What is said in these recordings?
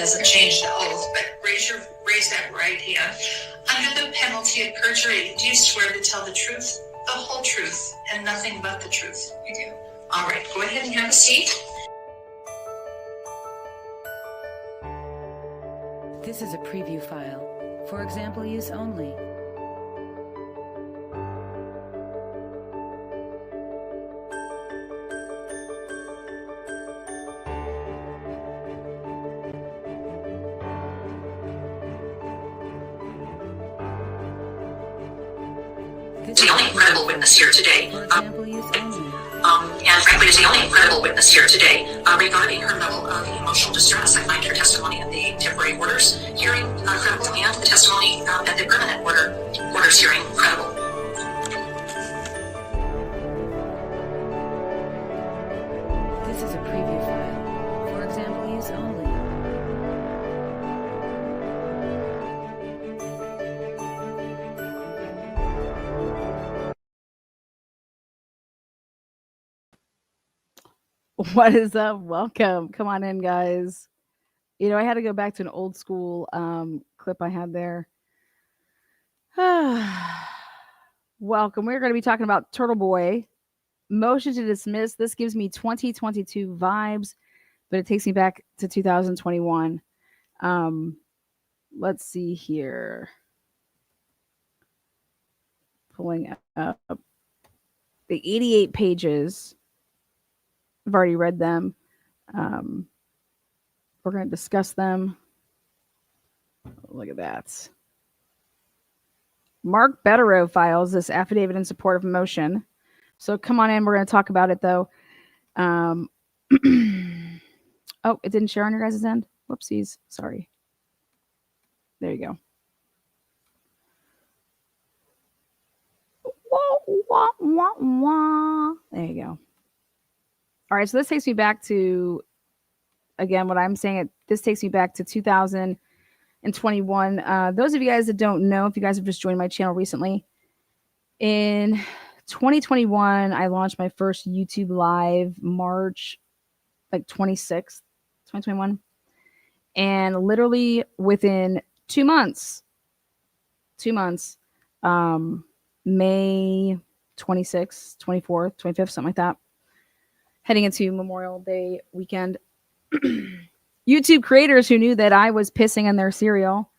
doesn't change the oath, but raise that right hand. Under the penalty of perjury, do you swear to tell the truth, the whole truth, and nothing but the truth? I do. All right, go ahead and have a seat. This is a preview file. For example use only. The only credible witness here today. For example use only. And frankly, is the only credible witness here today regarding her level of emotional distress. I find her testimony at the temporary orders hearing credible, and the testimony at the permanent orders hearing credible. This is a preview file. For example use only. What is up? Welcome. Come on in, guys. You know, I had to go back to an old school clip I had there. Welcome. We're going to be talking about Turtleboy. Motion to dismiss. This gives me 2022 vibes, but it takes me back to 2021. Let's see here. Pulling up the 88 pages. I've already read them. We're going to discuss them. Look at that. Mark Betterow files this affidavit in support of motion. So come on in. We're going to talk about it, though. Oh, it didn't share on your guys' end? Whoopsies. Sorry. There you go. Wah, wah, wah. There you go. All right, so this takes me back to, again, what I'm saying, this takes me back to 2021. Those of you guys that don't know, if you guys have just joined my channel recently, in 2021, I launched my first YouTube live March, 26th, 2021. And literally within 2 months, May 26th, 24th, 25th, something like that, heading into Memorial Day weekend, YouTube creators who knew that I was pissing in their cereal,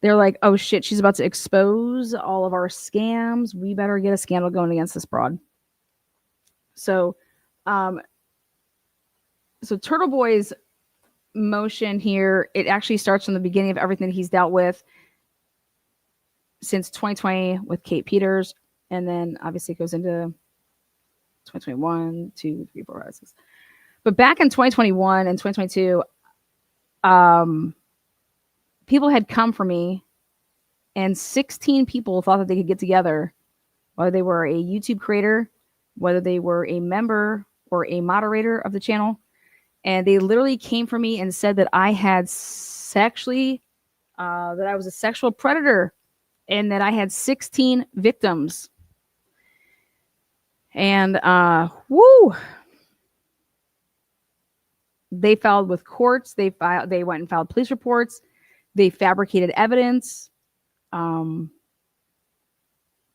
they're like, oh shit, she's about to expose all of our scams. We better get a scandal going against this broad. So Turtleboy's motion here, it actually starts from the beginning of everything he's dealt with since 2020 with Kate Peters, and then obviously it goes into 2021, 2, 3, 4, 5, 6. But back in 2021 and 2022, people had come for me, and 16 people thought that they could get together, whether they were a YouTube creator, whether they were a member or a moderator of the channel. And they literally came for me and said that I had that I was a sexual predator and that I had 16 victims. And they filed with courts. They went and filed police reports. They fabricated evidence.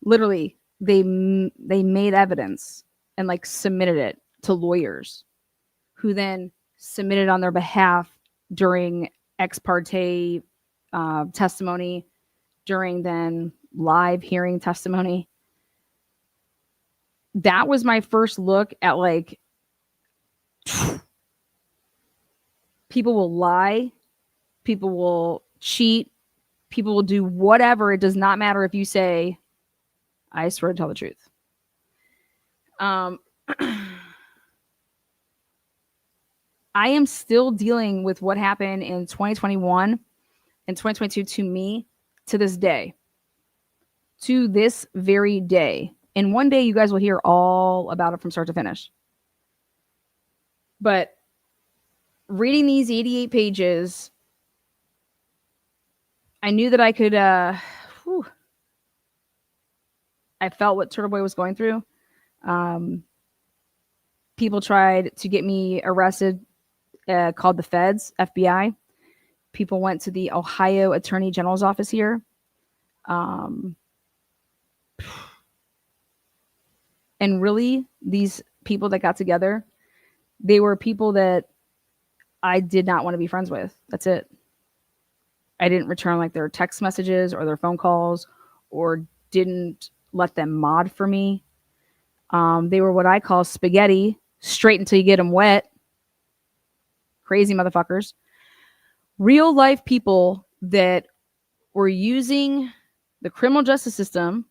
Literally, they made evidence and submitted it to lawyers, who then submitted on their behalf during ex parte testimony, during then live hearing testimony. That was my first look at people will lie, people will cheat, people will do whatever. It does not matter if you say, I swear to tell the truth. I am still dealing with what happened in 2021 and 2022 to me to this day. To this very day. And one day you guys will hear all about it from start to finish. But reading these 88 pages, I knew that I could, I felt what Turtleboy was going through. People tried to get me arrested, called the feds, FBI. People went to the Ohio Attorney General's office here. And really, these people that got together, they were people that I did not want to be friends with. That's it. I didn't return like their text messages or their phone calls, or didn't let them mod for me. They were what I call spaghetti, straight until you get them wet. Crazy motherfuckers. Real life people that were using the criminal justice system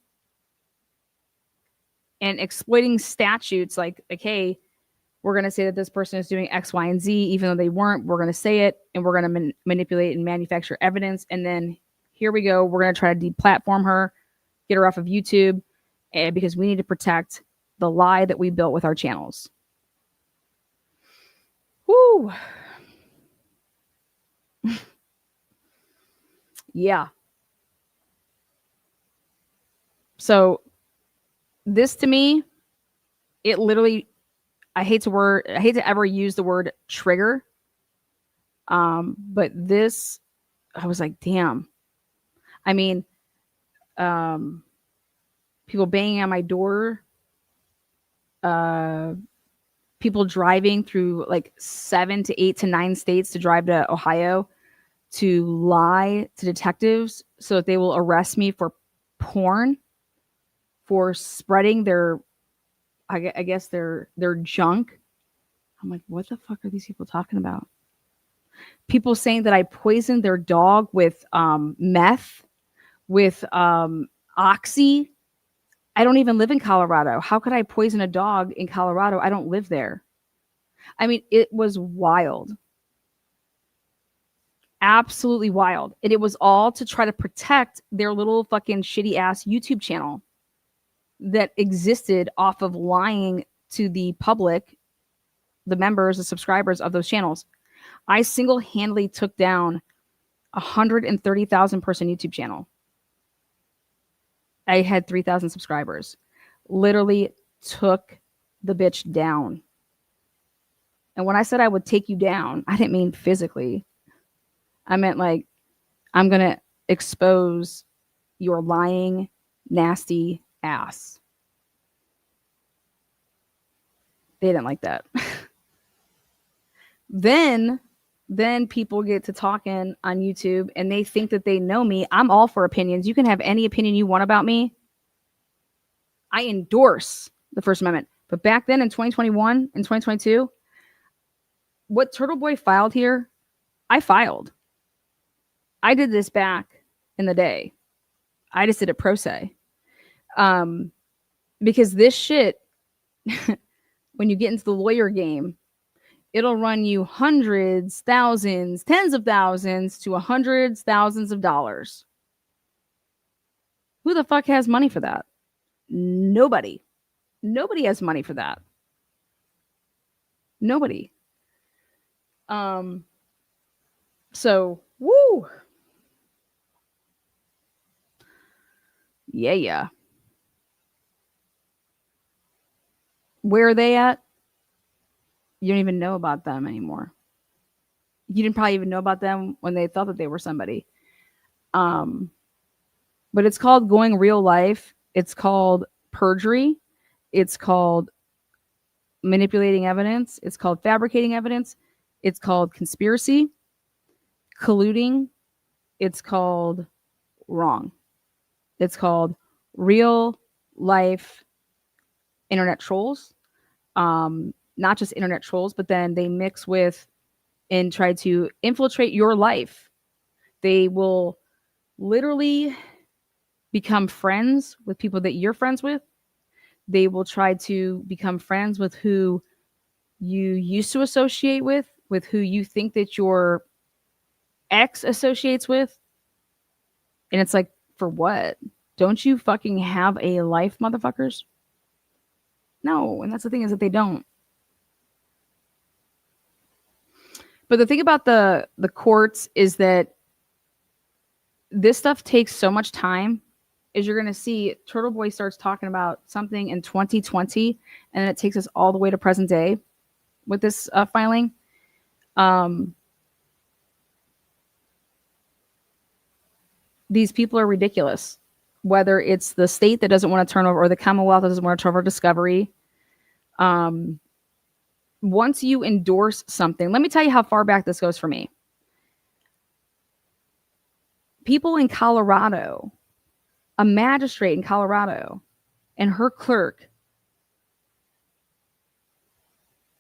and exploiting statutes like, hey, we're going to say that this person is doing X, Y, and Z, even though they weren't. We're going to say it, and we're going to manipulate and manufacture evidence. And then here we go. We're going to try to deplatform her, get her off of YouTube, because we need to protect the lie that we built with our channels. Woo. Yeah. So this to me, it literally, I hate to ever use the word trigger. But this, I was like, damn. I mean, people banging on my door, people driving through like 7 to 8 to 9 states to drive to Ohio to lie to detectives so that they will arrest me for porn, for spreading their, I guess their junk. I'm like, what the fuck are these people talking about? People saying that I poisoned their dog with meth, with oxy. I don't even live in Colorado. How could I poison a dog in Colorado? I don't live there. I mean, it was wild. Absolutely wild. And it was all to try to protect their little fucking shitty ass YouTube channel that existed off of lying to the public, the members, the subscribers of those channels. I single-handedly took down 130,000 person YouTube channel. I had 3,000 subscribers. Literally took the bitch down. And when I said I would take you down, I didn't mean physically. I meant like, I'm going to expose your lying, nasty ass. They didn't like that. Then people get to talking on YouTube and they think that they know me. I'm all for opinions. You can have any opinion you want about me. I endorse the First Amendment. But back then in 2021 and 2022, what Turtleboy filed here, I filed. I did this back in the day. I just did it pro se. Because this shit, when you get into the lawyer game, it'll run you hundreds, thousands, tens of thousands to hundreds, thousands of dollars. Who the fuck has money for that? Nobody. Nobody has money for that. Nobody. So, woo. Yeah. Where are they at? You don't even know about them anymore. You didn't probably even know about them when they thought that they were somebody. But it's called going real life. It's called perjury. It's called manipulating evidence. It's called fabricating evidence. It's called conspiracy, colluding. It's called wrong. It's called real life internet trolls. Not just internet trolls, but then they mix with and try to infiltrate your life. They will literally become friends with people that you're friends with. They will try to become friends with who you used to associate with who you think that your ex associates with. And it's like, for what? Don't you fucking have a life, motherfuckers? No, and that's the thing, is that they don't. But the thing about the courts is that this stuff takes so much time. Is you're going to see Turtleboy starts talking about something in 2020, and then it takes us all the way to present day with this filing. These people are ridiculous. Whether it's the state that doesn't want to turn over, or the Commonwealth that doesn't want to turn over discovery. Once you endorse something, let me tell you how far back this goes for me. People in Colorado, a magistrate in Colorado and her clerk,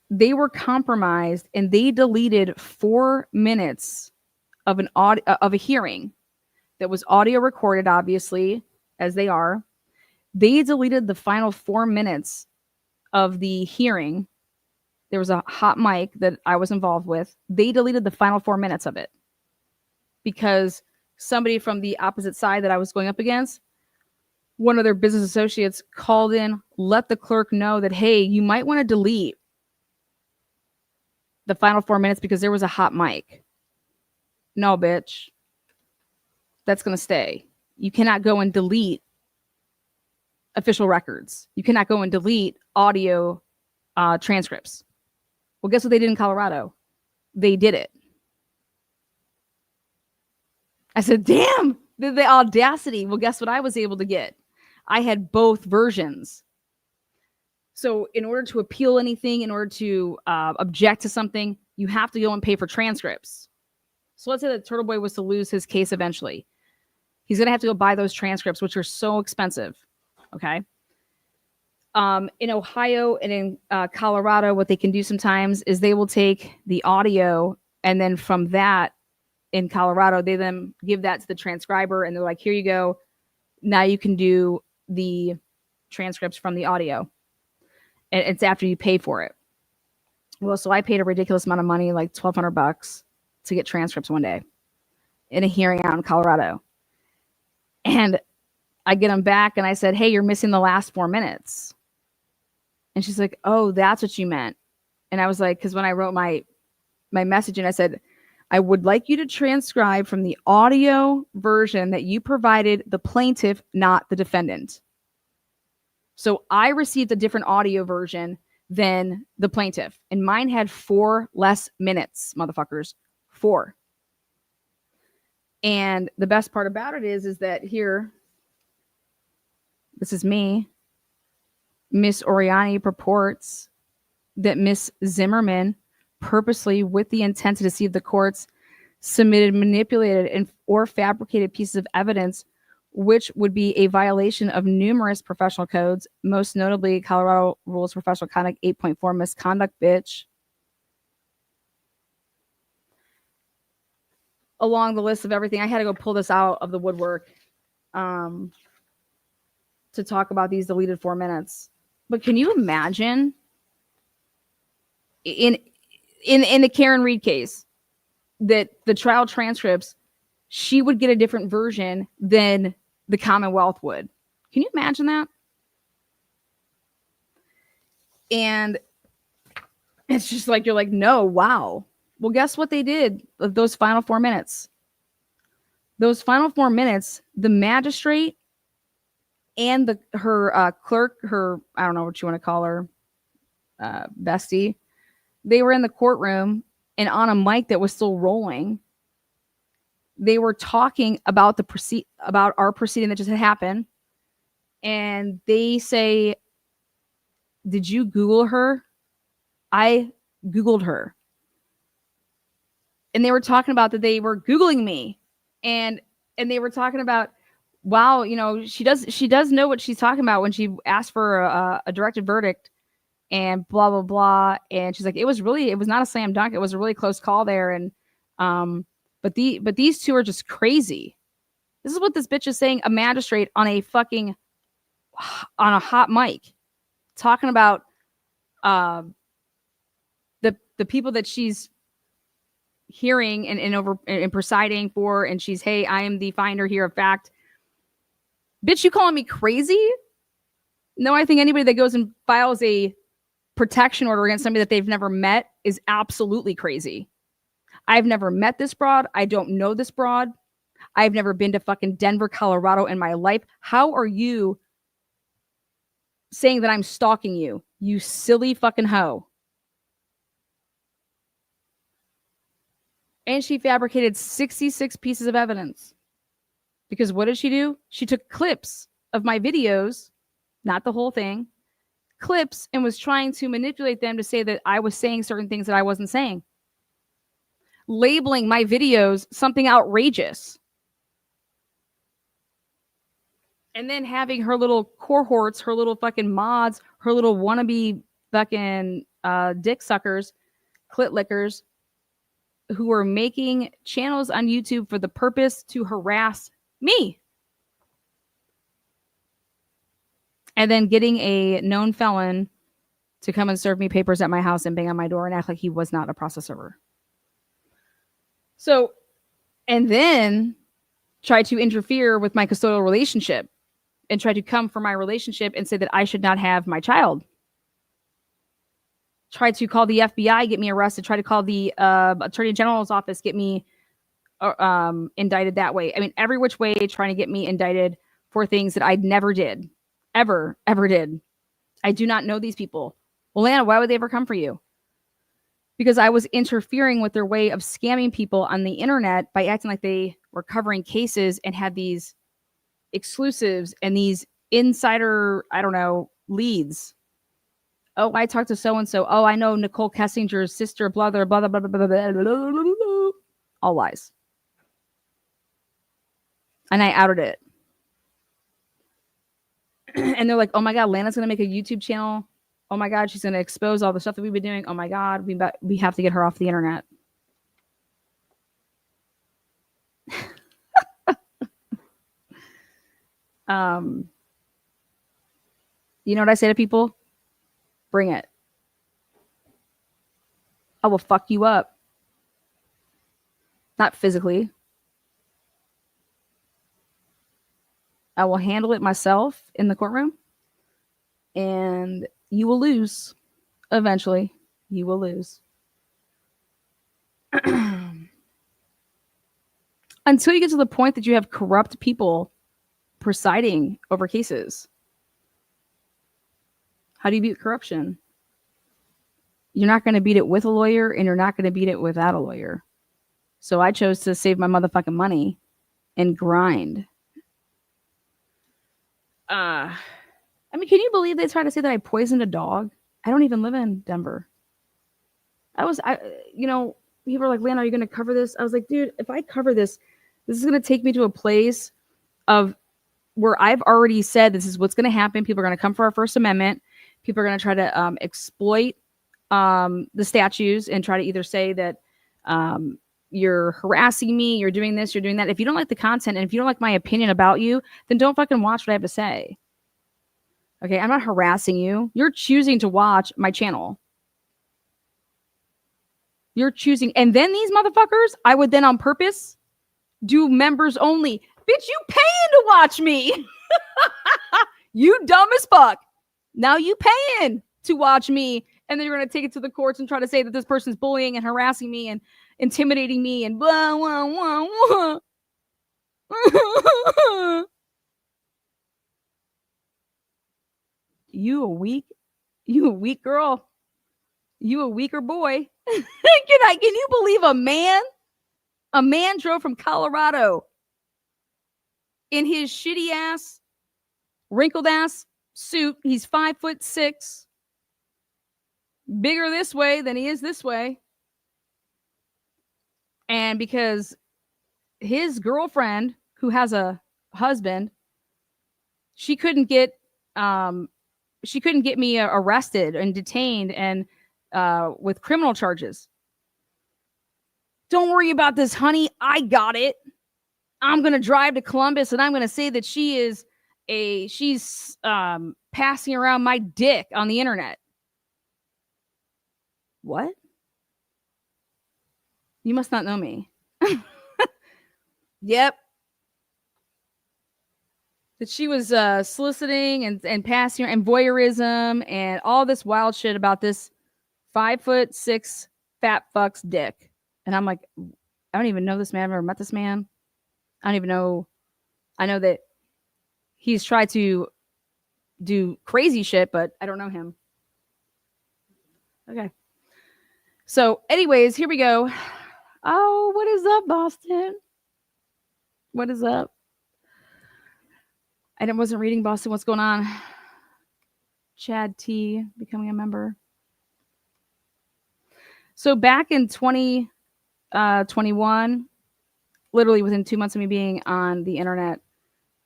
they were compromised and they deleted 4 minutes of of a hearing that was audio recorded, obviously, as they are. They deleted the final 4 minutes of the hearing. There was a hot mic that I was involved with. They deleted the final 4 minutes of it because somebody from the opposite side that I was going up against, one of their business associates called in, let the clerk know that, hey, you might want to delete the final 4 minutes because there was a hot mic. No, bitch. That's going to stay. You cannot go and delete official records. You cannot go and delete audio transcripts. Well, guess what they did in Colorado? They did it. I said, damn, the audacity. Well, guess what I was able to get? I had both versions. So in order to appeal anything, in order to object to something, you have to go and pay for transcripts. So let's say that Turtleboy was to lose his case eventually. He's going to have to go buy those transcripts, which are so expensive. Okay. In Ohio and in Colorado, what they can do sometimes is they will take the audio, and then from that, in Colorado, they then give that to the transcriber, and they're like, here you go. Now you can do the transcripts from the audio. And it's after you pay for it. Well, so I paid a ridiculous amount of money, like $1,200 to get transcripts one day in a hearing out in Colorado. And I get them back and I said, hey, you're missing the last 4 minutes. And she's like, oh, that's what you meant. And I was like, because when I wrote my message and I said, I would like you to transcribe from the audio version that you provided the plaintiff, not the defendant. So I received a different audio version than the plaintiff. And mine had 4 less minutes, motherfuckers. 4. And the best part about it is that here, this is me. Miss Oriani purports that Miss Zimmerman purposely, with the intent to deceive the courts, submitted manipulated or fabricated pieces of evidence, which would be a violation of numerous professional codes, most notably Colorado Rules of Professional Conduct 8.4 misconduct, bitch. Along the list of everything, I had to go pull this out of the woodwork to talk about these deleted 4 minutes. But can you imagine in the Karen Reed case that the trial transcripts, she would get a different version than the Commonwealth would? Can you imagine that? And it's just like, you're like, no, wow. Well, guess what they did of those final 4 minutes? Those final 4 minutes, the magistrate and her clerk, I don't know what you want to call her, bestie, they were in the courtroom and on a mic that was still rolling. They were talking about about our proceeding that just had happened. And they say, did you Google her? I Googled her. And they were talking about that they were Googling me. And they were talking about, wow, you know, she does know what she's talking about when she asked for a directed verdict and blah, blah, blah. And she's like, it was not a slam dunk. It was a really close call there. And, but these two are just crazy. This is what this bitch is saying. A magistrate on a hot mic talking about, the people that she's hearing and presiding for. And she's, hey, I am the finder here of fact. Bitch, you calling me crazy? No, I think anybody that goes and files a protection order against somebody that they've never met is absolutely crazy. I've never met this broad. I don't know this broad. I've never been to fucking Denver, Colorado in my life. How are you saying that I'm stalking you? You silly fucking hoe. And she fabricated 66 pieces of evidence. Because what did she do? She took clips of my videos, not the whole thing, clips, and was trying to manipulate them to say that I was saying certain things that I wasn't saying. Labeling my videos something outrageous. And then having her little cohorts, her little fucking mods, her little wannabe fucking dick suckers, clit lickers, who were making channels on YouTube for the purpose to harass me. And then getting a known felon to come and serve me papers at my house and bang on my door and act like he was not a process server. So, and then try to interfere with my custodial relationship and try to come for my relationship and say that I should not have my child. Try to call the FBI, get me arrested. Try to call the Attorney General's office, get me indicted that way. I mean, every which way trying to get me indicted for things that I never did. Ever did. I do not know these people. Well, Lana, why would they ever come for you? Because I was interfering with their way of scamming people on the internet by acting like they were covering cases and had these exclusives and these insider, I don't know, leads. Oh, I talked to so-and-so. Oh, I know Nicole Kessinger's sister, blah, blah, blah, blah, blah, blah, blah, blah, blah. All lies. And I outed it. And they're like, oh my God, Lana's going to make a YouTube channel. Oh my God, she's going to expose all the stuff that we've been doing. Oh my God, we have to get her off the internet. You know what I say to people? Bring it. I will fuck you up. Not physically. I will handle it myself in the courtroom. And you will lose. Eventually, you will lose. Until you get to the point that you have corrupt people presiding over cases. How do you beat corruption? You're not going to beat it with a lawyer, and you're not going to beat it without a lawyer. So I chose to save my motherfucking money and grind. I mean, can you believe they tried to say that I poisoned a dog? I don't even live in Denver. People are like, Lana, are you going to cover this? I was like, dude, if I cover this, this is going to take me to a place of where I've already said this is what's going to happen. People are going to come for our First Amendment. People are going to try to exploit the statues and try to either say that you're harassing me, you're doing this, you're doing that. If you don't like the content and if you don't like my opinion about you, then don't fucking watch what I have to say. Okay, I'm not harassing you. You're choosing to watch my channel. You're choosing. And then these motherfuckers, I would then on purpose do members only. Bitch, you paying to watch me. You dumb as fuck. Now you paying to watch me. And then you're going to take it to the courts and try to say that this person's bullying and harassing me and intimidating me and blah, blah, blah, blah. You a weak girl. You a weaker boy. Can you believe a man drove from Colorado in his shitty ass, wrinkled ass suit. He's 5'6", bigger this way than he is this way. And because his girlfriend, who has a husband, she couldn't get me arrested and detained and with criminal charges. Don't worry about this, honey. I got it. I'm going to drive to Columbus and I'm going to say that she's passing around my dick on the internet. What? You must not know me. Yep. That she was soliciting and passing and voyeurism and all this wild shit about this 5'6" fat fuck's dick. And I'm like, I don't even know this man. I've never met this man. I don't even know. I know that he's tried to do crazy shit, but I don't know him. Okay. So anyways, here we go. Oh, what is up, Boston? What is up? I wasn't reading Boston. What's going on? Chad T becoming a member. So back in 2021, literally within 2 months of me being on the internet,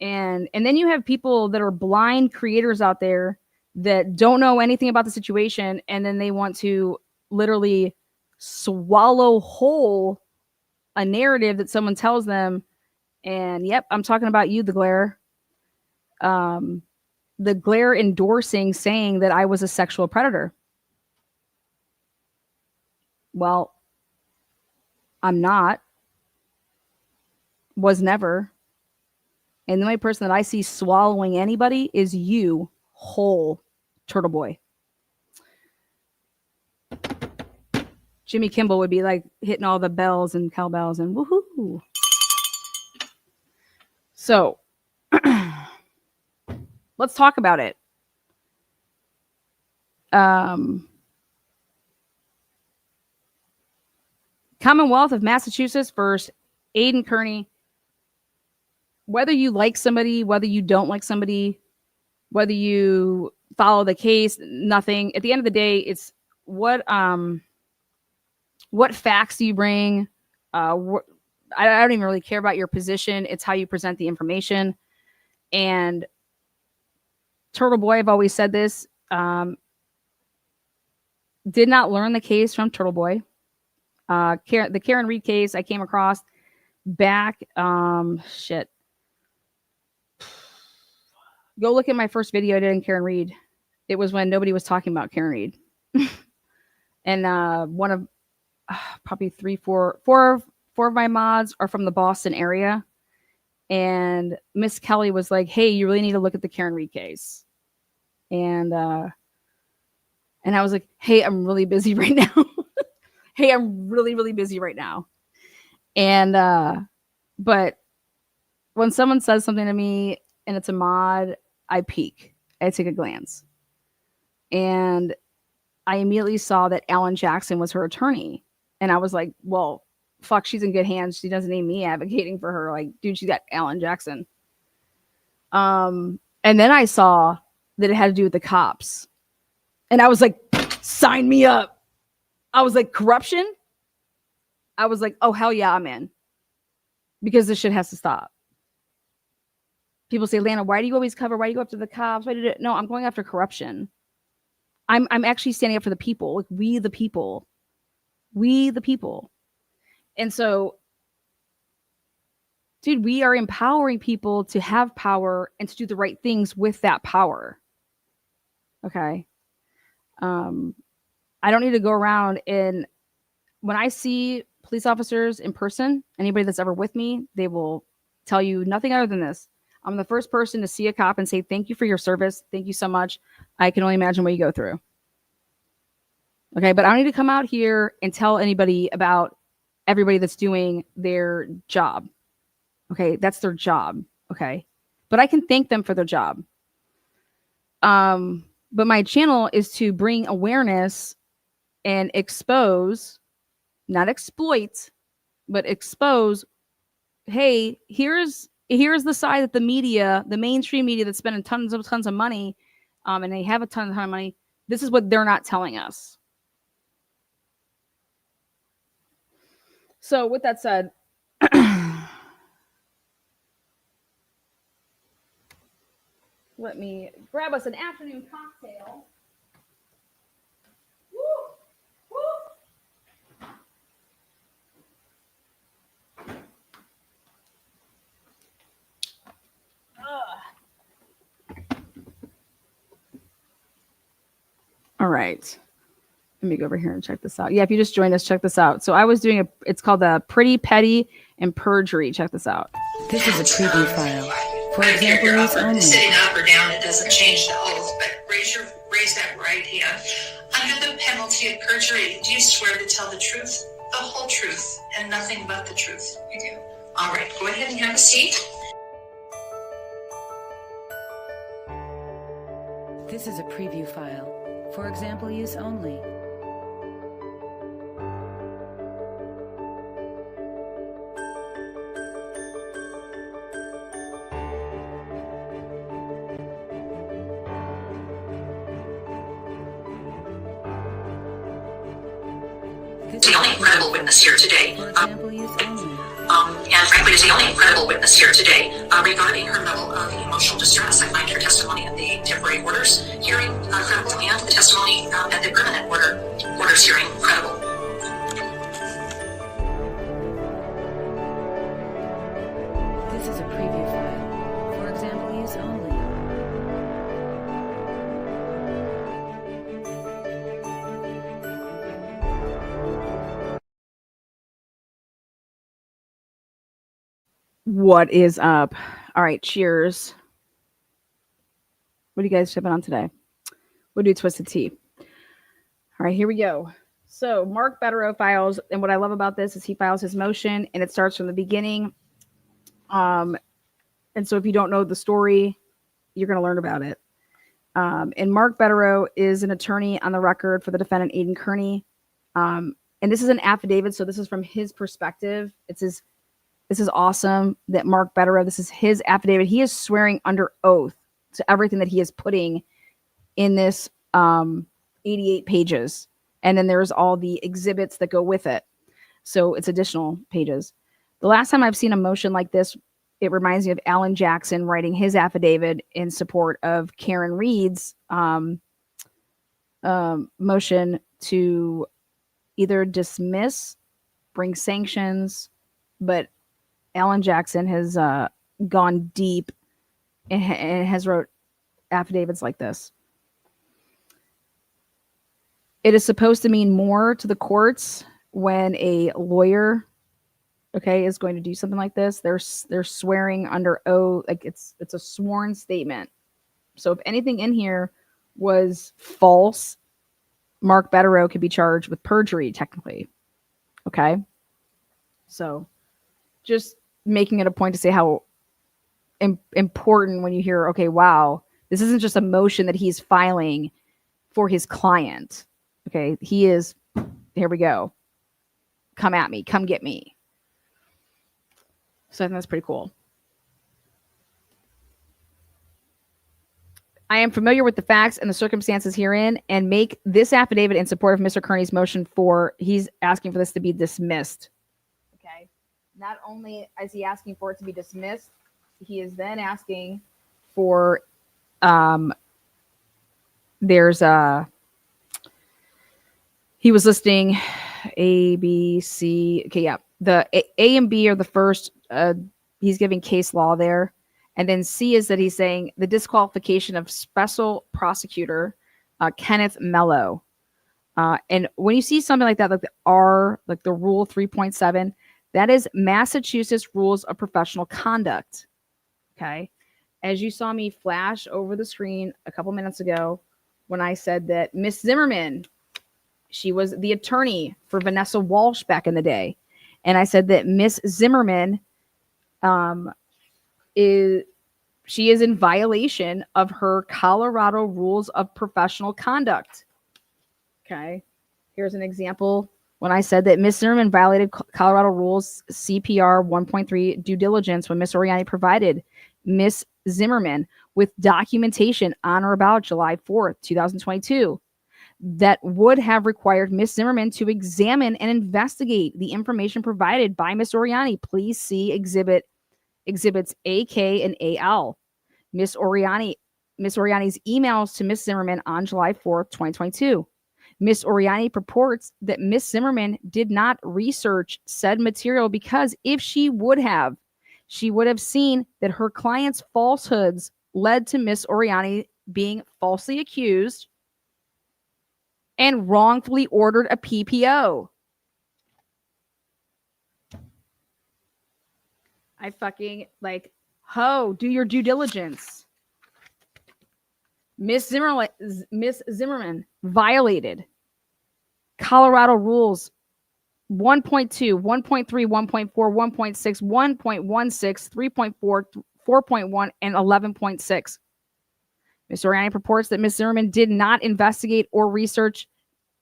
and then you have people that are blind creators out there that don't know anything about the situation, and then they want to literally swallow whole a narrative that someone tells them. And yep, I'm talking about you, the glare. The glare endorsing saying that I was a sexual predator. Well, I'm not. Was never. And the only person that I see swallowing anybody is you, whole Turtleboy. Jimmy Kimball would be like hitting all the bells and cowbells and woohoo. So let's talk about it. Commonwealth of Massachusetts versus Aiden Kearney. Whether you like somebody, whether you don't like somebody, whether you follow the case, nothing. At the end of the day, it's what facts do you bring? I don't even really care about your position. It's how you present the information. And Turtleboy, I've always said this, did not learn the case from Turtleboy. The Karen Reed case I came across back, Go look at my first video I did in Karen Reed. It was when nobody was talking about Karen Reed. And one of probably four of my mods are from the Boston area. And Miss Kelly was like, hey, you really need to look at the Karen Reed case. And I was like, hey, I'm really busy right now. Hey, I'm really, really busy right now. And but when someone says something to me and it's a mod, I peek. I take a glance. And I immediately saw that Alan Jackson was her attorney. And I was like, well, fuck, she's in good hands. She doesn't need me advocating for her. Like, dude, she's got Alan Jackson. And then I saw that it had to do with the cops. And I was like, sign me up. I was like, corruption? I was like, oh, hell yeah, I'm in. Because this shit has to stop. People say, Lana, why do you always cover? Why do you go after the cops? Why did it? No, I'm going after corruption. I'm actually standing up for the people. Like, we the people. We the people. And so, dude, we are empowering people to have power and to do the right things with that power. Okay. I don't need to go around and when I see police officers in person, anybody that's ever with me, they will tell you nothing other than this. I'm the first person to see a cop and say, thank you for your service. Thank you so much. I can only imagine what you go through. Okay. But I don't need to come out here and tell anybody about everybody that's doing their job. Okay. That's their job. Okay. But I can thank them for their job. But my channel is to bring awareness and expose, not exploit, but expose, hey, here's the side that the media, the mainstream media that's spending tons of money, and they have a ton of money. This is what they're not telling us. So with that said, let me grab us an afternoon cocktail. Woo! Woo! All right. Let me go over here and check this out. Yeah, if you just joined us, check this out. So I was doing it's called the Pretty Petty and Perjury. Check this out. This is a preview file. For But if example, you're use only. sitting up or down, it doesn't change the oath, but raise that right hand. Under the penalty of perjury, do you swear to tell the truth, the whole truth, and nothing but the truth? You do. All right, go ahead and have a seat. This is a preview file. For example, use only. is the only credible witness here today. For example, use only. And frankly, is the only credible witness here today regarding her level of emotional distress. I find her testimony at the temporary orders hearing credible, and the testimony at the permanent orders hearing credible. This is a preview file. For example, use only. What is up? All right, cheers. What are you guys sipping on today? We'll do twisted tea. All right, here we go. So Mark Betterow files, and what I love about this is he files his motion, and it starts from the beginning. And so if you don't know the story, you're going to learn about it. And Mark Betterow is an attorney on the record for the defendant Aiden Kearney. And this is an affidavit, so this is from his perspective. This is awesome that Mark Betterow, this is his affidavit. He is swearing under oath to everything that he is putting in this 88 pages. And then there's all the exhibits that go with it. So it's additional pages. The last time I've seen a motion like this, it reminds me of Alan Jackson writing his affidavit in support of Karen Reed's motion to either dismiss, bring sanctions, but Alan Jackson has gone deep and has wrote affidavits like this. It is supposed to mean more to the courts when a lawyer, is going to do something like this. They're swearing under oath, like it's a sworn statement. So if anything in here was false, Mark Betterow could be charged with perjury technically. Okay, so just making it a point to say how important when you hear, okay, wow, this isn't just a motion that he's filing for his client. Okay, he is, here we go. Come at me, come get me. So I think that's pretty cool. I am familiar with the facts and the circumstances herein and make this affidavit in support of Mr. Kearney's motion he's asking for this to be dismissed. Okay. Not only is he asking for it to be dismissed, he is then asking for, he was listing A, B, C. Okay, yeah. The A and B are the first, he's giving case law there. And then C is that he's saying the disqualification of special prosecutor Kenneth Mello. And when you see something like that, like the R, like the Rule 3.7, that is Massachusetts Rules of Professional Conduct. Okay. As you saw me flash over the screen a couple minutes ago when I said that Miss Zimmerman, she was the attorney for Vanessa Walsh back in the day. And I said that Miss Zimmerman is in violation of her Colorado Rules of Professional Conduct. Okay. Here's an example. When I said that Miss Zimmerman violated Colorado Rules CPR 1.3 due diligence when Miss Oriani provided Miss Zimmerman with documentation on or about July 4th, 2022, that would have required Miss Zimmerman to examine and investigate the information provided by Miss Oriani. Please see exhibits AK and AL. Miss Oriani's emails to Miss Zimmerman on July 4th, 2022. Miss Oriani purports that Miss Zimmerman did not research said material because if she would have seen that her client's falsehoods led to Miss Oriani being falsely accused and wrongfully ordered a PPO. I fucking do your due diligence. Miss Zimmerman violated Colorado Rules 1.2, 1.3, 1.4, 1.6, 1.16, 3.4, 4.1, and 11.6. Miss Oriani purports that Miss Zimmerman did not investigate or research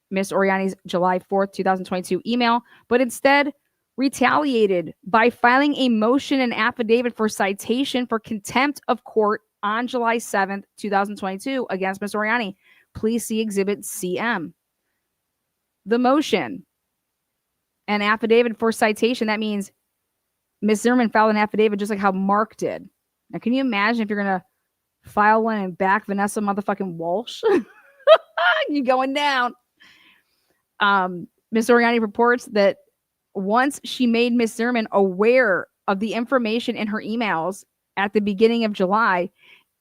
Miss Oriani's July 4th, 2022 email, but instead retaliated by filing a motion and affidavit for citation for contempt of court on July 7th, 2022 against Miss Oriani. Please see Exhibit CM. The motion an affidavit for citation. That means Miss Zimmerman filed an affidavit just like how Mark did. Now, can you imagine if you're going to file one and back Vanessa motherfucking Walsh? You going down. Miss Oriani reports that once she made Miss Zimmerman aware of the information in her emails at the beginning of July,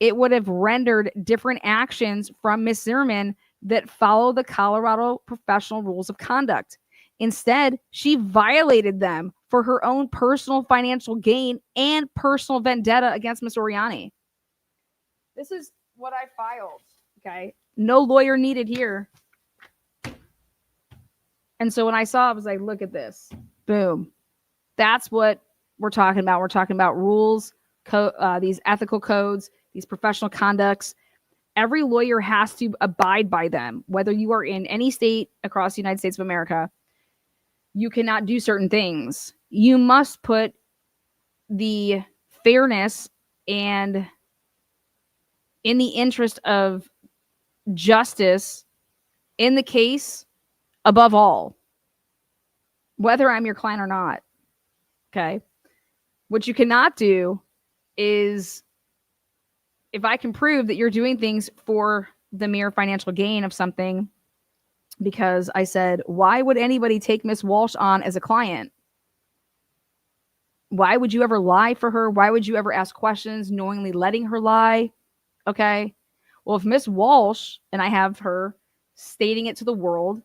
it would have rendered different actions from Miss Zimmerman that follow the Colorado professional rules of conduct. Instead, she violated them for her own personal financial gain and personal vendetta against Miss Oriani. This is what I filed. Okay. No lawyer needed here. And so when I saw it, I was like, look at this. Boom. That's what we're talking about. We're talking about rules, these ethical codes, these professional conducts. Every lawyer has to abide by them, whether you are in any state across the United States of America. You cannot do certain things. You must put the fairness and in the interest of justice in the case above all, whether I'm your client or not. Okay. What you cannot do is, if I can prove that you're doing things for the mere financial gain of something, because I said, why would anybody take Miss Walsh on as a client? Why would you ever lie for her? Why would you ever ask questions knowingly letting her lie? Okay. Well, if Miss Walsh, and I have her stating it to the world,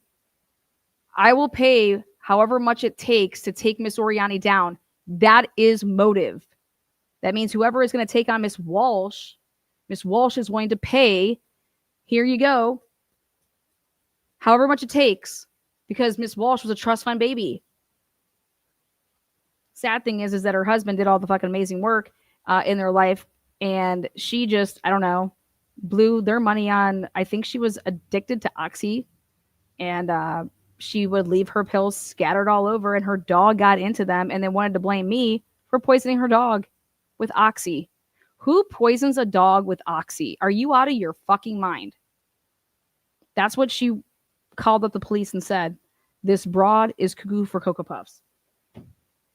I will pay however much it takes to take Miss Oriani down. That is motive. That means whoever is going to take on Miss Walsh is going to pay, here you go, however much it takes, because Miss Walsh was a trust fund baby. Sad thing is that her husband did all the fucking amazing work in their life, and she just, I don't know, blew their money on, I think she was addicted to Oxy, and she would leave her pills scattered all over, and her dog got into them and then wanted to blame me for poisoning her dog with Oxy. Who poisons a dog with Oxy? Are you out of your fucking mind? That's what she called up the police and said. This broad is cuckoo for Cocoa Puffs.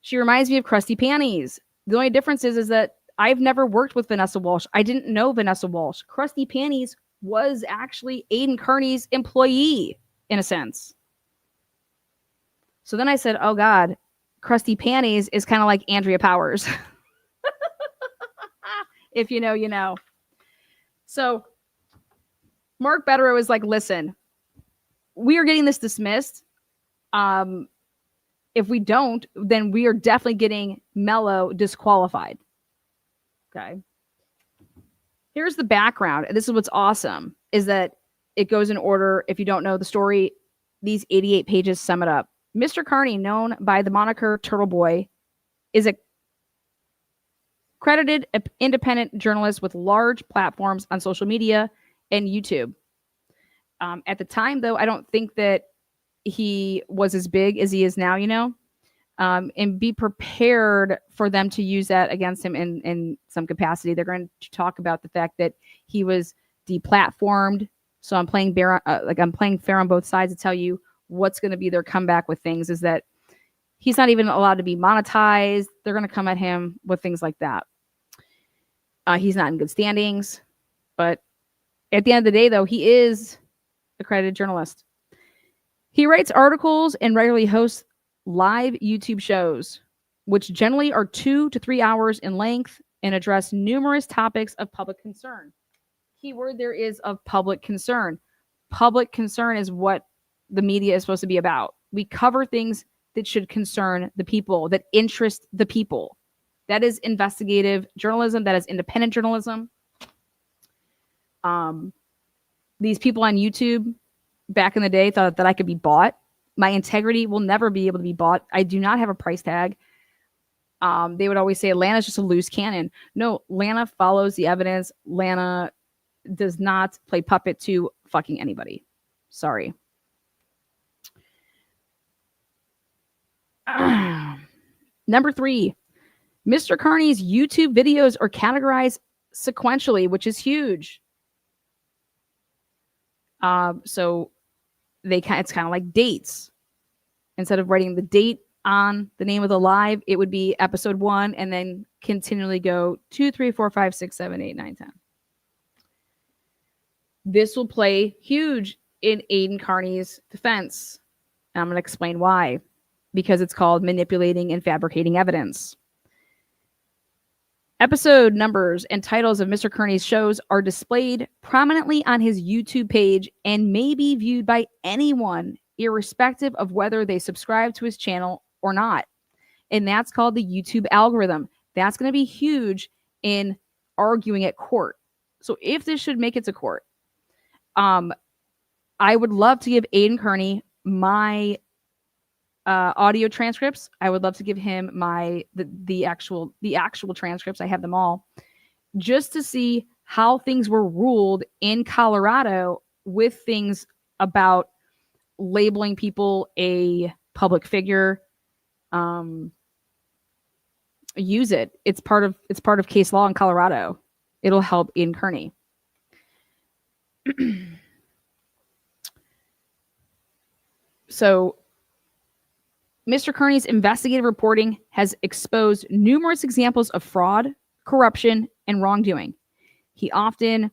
She reminds me of Krusty Panties. The only difference is that I've never worked with Vanessa Walsh. I didn't know Vanessa Walsh. Krusty Panties was actually Aiden Kearney's employee, in a sense. So then I said, oh God, Krusty Panties is kind of like Andrea Powers. If you know, you know. So Mark Betterow is like, listen, we are getting this dismissed. If we don't, then we are definitely getting Mello disqualified. Okay. Here's the background. This is what's awesome, is that it goes in order. If you don't know the story, these 88 pages sum it up. Mr. Kearney, known by the moniker Turtleboy, is a credited independent journalist with large platforms on social media and YouTube. At the time, though, I don't think that he was as big as he is now, you know, and be prepared for them to use that against him in some capacity. They're going to talk about the fact that he was deplatformed. So I'm playing I'm playing fair on both sides to tell you what's going to be their comeback with things is that he's not even allowed to be monetized. They're going to come at him with things like that. He's not in good standings, but at the end of the day, though, he is a credited journalist. He writes articles and regularly hosts live YouTube shows, which generally are 2 to 3 hours in length and address numerous topics of public concern. Keyword there is of public concern. Public concern is what the media is supposed to be about. We cover things that should concern the people, that interest the people. That is investigative journalism. That is independent journalism. These people on YouTube back in the day thought that I could be bought. My integrity will never be able to be bought. I do not have a price tag. They would always say Lana's just a loose cannon. No, Lana follows the evidence. Lana does not play puppet to fucking anybody. Sorry. Number 3, Mr. Kearney's YouTube videos are categorized sequentially, which is huge. So it's kind of like dates. Instead of writing the date on the name of the live, it would be episode 1 and then continually go 2, 3, 4, 5, 6, 7, 8, 9, 10. This will play huge in Aiden Carney's defense. And I'm going to explain why. Because it's called manipulating and fabricating evidence. Episode numbers and titles of Mr. Kearney's shows are displayed prominently on his YouTube page and may be viewed by anyone, irrespective of whether they subscribe to his channel or not. And that's called the YouTube algorithm. That's going to be huge in arguing at court. So if this should make it to court, I would love to give Aiden Kearney my audio transcripts. I would love to give him the actual transcripts. I have them all, just to see how things were ruled in Colorado with things about labeling people a public figure. Use it. It's part of case law in Colorado. It'll help Aiden Kearney. So Mr. Kearney's investigative reporting has exposed numerous examples of fraud, corruption, and wrongdoing. He often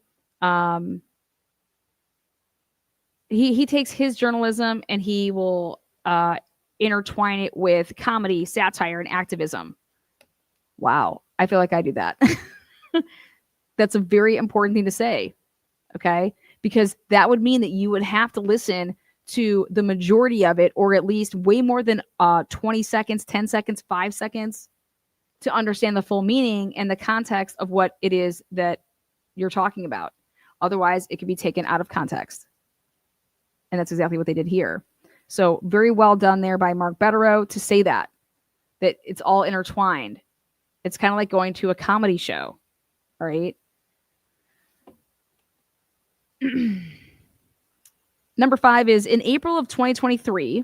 he takes his journalism and he will intertwine it with comedy, satire, and activism. Wow, I feel like I do that. That's a very important thing to say, okay? Because that would mean that you would have to listen to the majority of it, or at least way more than 20 seconds, 10 seconds, 5 seconds, to understand the full meaning and the context of what it is that you're talking about. Otherwise, it could be taken out of context. And that's exactly what they did here. So very well done there by Mark Betterow to say that it's all intertwined. It's kind of like going to a comedy show, all right? Number 5 is in April of 2023,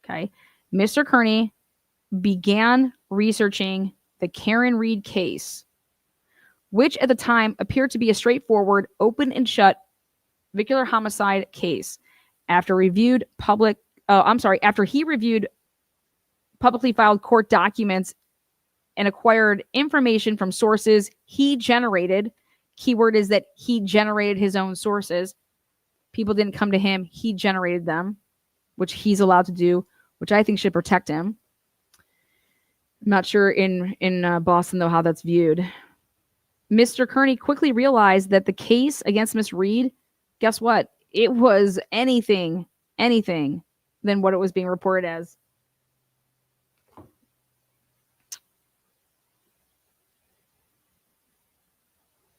okay, Mr. Kearney began researching the Karen Reed case, which at the time appeared to be a straightforward, open and shut vehicular homicide case. After he reviewed publicly filed court documents and acquired information from sources he generated. Keyword is that he generated his own sources. People didn't come to him. He generated them, which he's allowed to do, which I think should protect him. I'm not sure in Boston, though, how that's viewed. Mr. Kearney quickly realized that the case against Miss Reed, guess what? It was anything than what it was being reported as.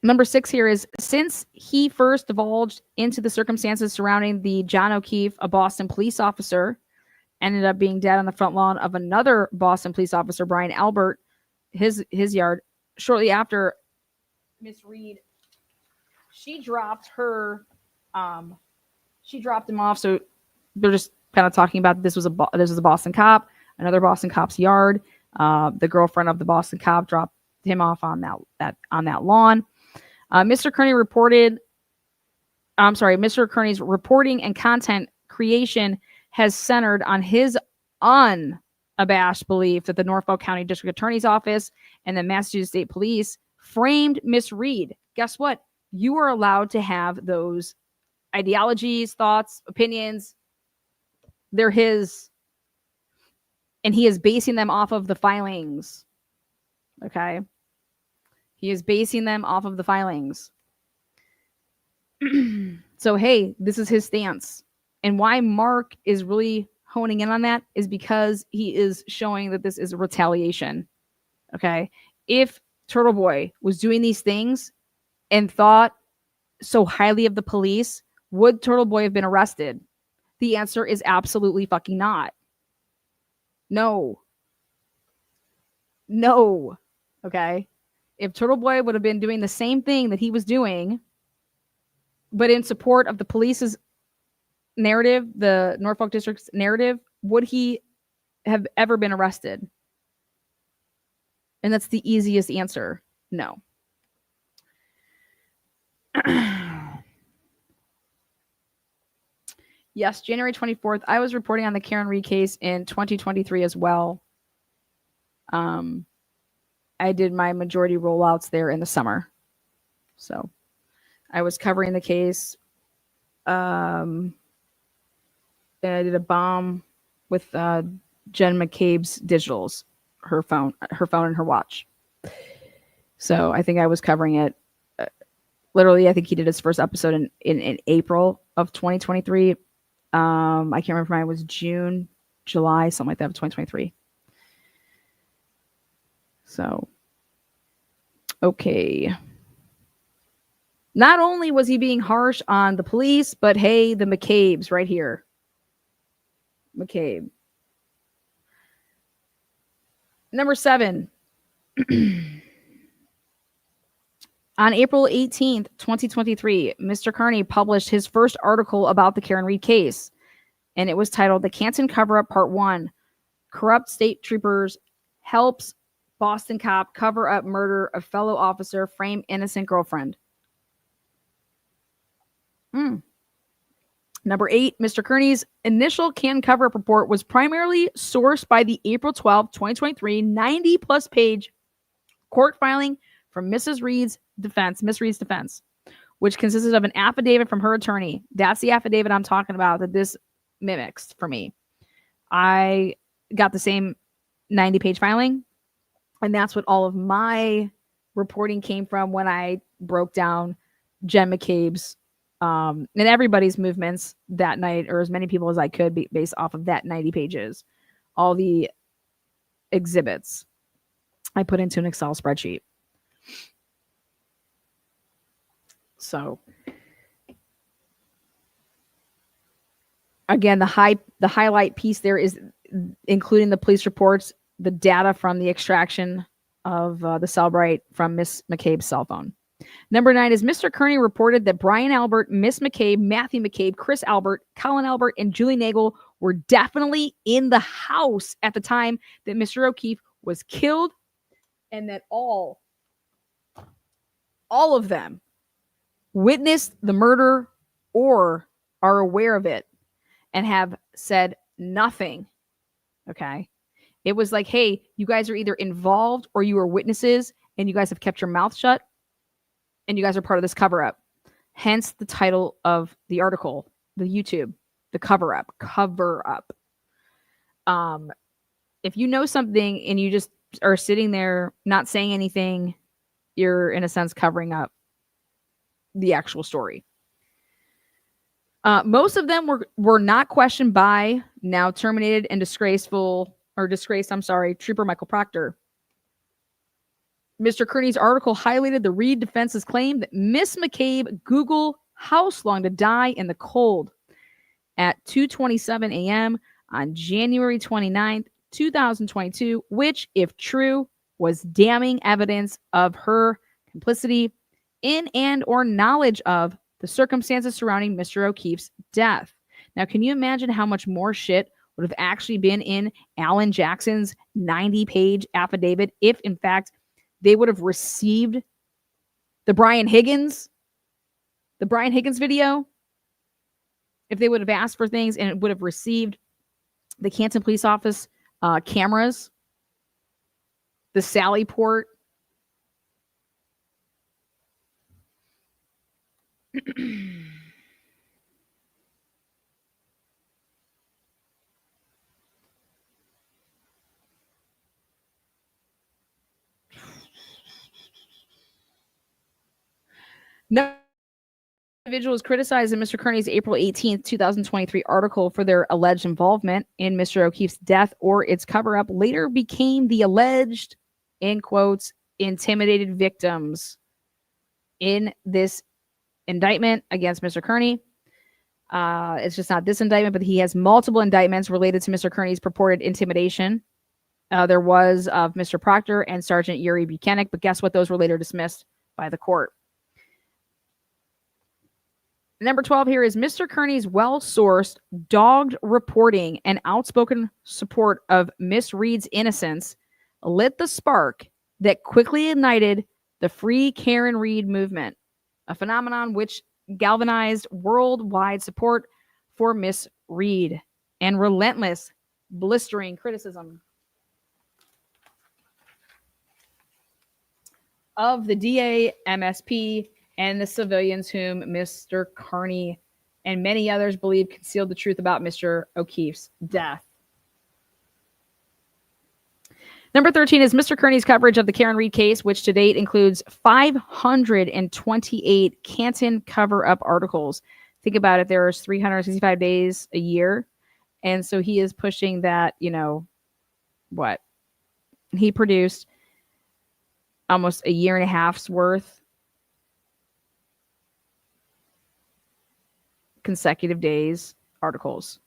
Number 6 here is, since he first divulged into the circumstances surrounding the John O'Keefe, a Boston police officer, ended up being dead on the front lawn of another Boston police officer, Brian Albert, his yard, shortly after Miss Reed, she dropped him off. So they're just kind of talking about this was a Boston cop, another Boston cop's yard. The girlfriend of the Boston cop dropped him off on that lawn. Mr. Kearney's reporting and content creation has centered on his unabashed belief that the Norfolk County District Attorney's Office and the Massachusetts State Police framed Miss Reed. Guess what? You are allowed to have those ideologies, thoughts, opinions. They're his. And he is basing them off of the filings. Okay? He is basing them off of the filings. So, hey, this is his stance. And why Mark is really honing in on that is because he is showing that this is a retaliation. Okay? If Turtleboy was doing these things and thought so highly of the police, would Turtleboy have been arrested? The answer is absolutely fucking not. No. Okay? If Turtleboy would have been doing the same thing that he was doing, but in support of the police's narrative, the Norfolk District's narrative, would he have ever been arrested? And that's the easiest answer. No. Yes, January 24th. I was reporting on the Karen Reed case in 2023 as well. I did my majority rollouts there in the summer. So I was covering the case. And I did a bomb with Jen McCabe's digitals, her phone and her watch. So I think I was covering it. Literally, I think he did his first episode in April of 2023. I can't remember if mine was June, July, something like that of 2023. So, okay. Not only was he being harsh on the police, but hey, the McCabes right here. McCabe. Number 7. On April 18th, 2023, Mr. Carney published his first article about the Karen Reed case, and it was titled The Canton Cover-Up Part 1. Corrupt State Troopers Helps Boston Cop Cover Up Murder of Fellow Officer Frame Innocent Girlfriend. Number 8, Mr. Kearney's initial Canton cover-up report was primarily sourced by the April 12, 2023, 90-plus page court filing from Miss Reed's defense, which consisted of an affidavit from her attorney. That's the affidavit I'm talking about that this mimics for me. I got the same 90-page filing, and that's what all of my reporting came from when I broke down Jen McCabe's and everybody's movements that night, or as many people as I could, based off of that 90 pages. All the exhibits I put into an Excel spreadsheet. So again, the highlight piece there is including the police reports, the data from the extraction of the Cellbrite from Miss McCabe's cell phone. Number 9 is Mr. Kearney reported that Brian Albert, Miss McCabe, Matthew McCabe, Chris Albert, Colin Albert, and Julie Nagel were definitely in the house at the time that Mr. O'Keefe was killed, and that all of them witnessed the murder or are aware of it and have said nothing. Okay. It was like, hey, you guys are either involved or you are witnesses, and you guys have kept your mouth shut, and you guys are part of this cover up. Hence the title of the article, the YouTube, the cover up. If you know something and you just are sitting there not saying anything, you're in a sense covering up the actual story. Most of them were not questioned by now terminated and disgraced, Trooper Michael Proctor. Mr. Kearney's article highlighted the Reed defense's claim that Miss McCabe Googled how long to die in the cold at 2:27 a.m. on January 29th, 2022, which, if true, was damning evidence of her complicity in and or knowledge of the circumstances surrounding Mr. O'Keefe's death. Now, can you imagine how much more shit would have actually been in Alan Jackson's 90-page affidavit if, in fact, they would have received the Brian Higgins video? If they would have asked for things and it would have received the Canton Police Office cameras, the Sally Port. No individuals criticized in Mr. Kearney's April 18th, 2023 article for their alleged involvement in Mr. O'Keefe's death or its cover-up later became the alleged, in quotes, intimidated victims in this indictment against Mr. Kearney. It's just not this indictment, but he has multiple indictments related to Mr. Kearney's purported intimidation. There was of Mr. Proctor and Sergeant Yuri Buchanan, but guess what? Those were later dismissed by the court. Number 12 here is Mr. Kearney's well-sourced, dogged reporting and outspoken support of Miss Reed's innocence lit the spark that quickly ignited the Free Karen Reed movement, a phenomenon which galvanized worldwide support for Miss Reed and relentless, blistering criticism of the DA, MSP, and the civilians whom Mr. Carney and many others believe concealed the truth about Mr. O'Keefe's death. Number 13 is Mr. Kearney's coverage of the Karen Reed case, which to date includes 528 Canton cover-up articles. Think about it. There's 365 days a year. And so he is pushing that, what? He produced almost a year and a half's worth consecutive days articles.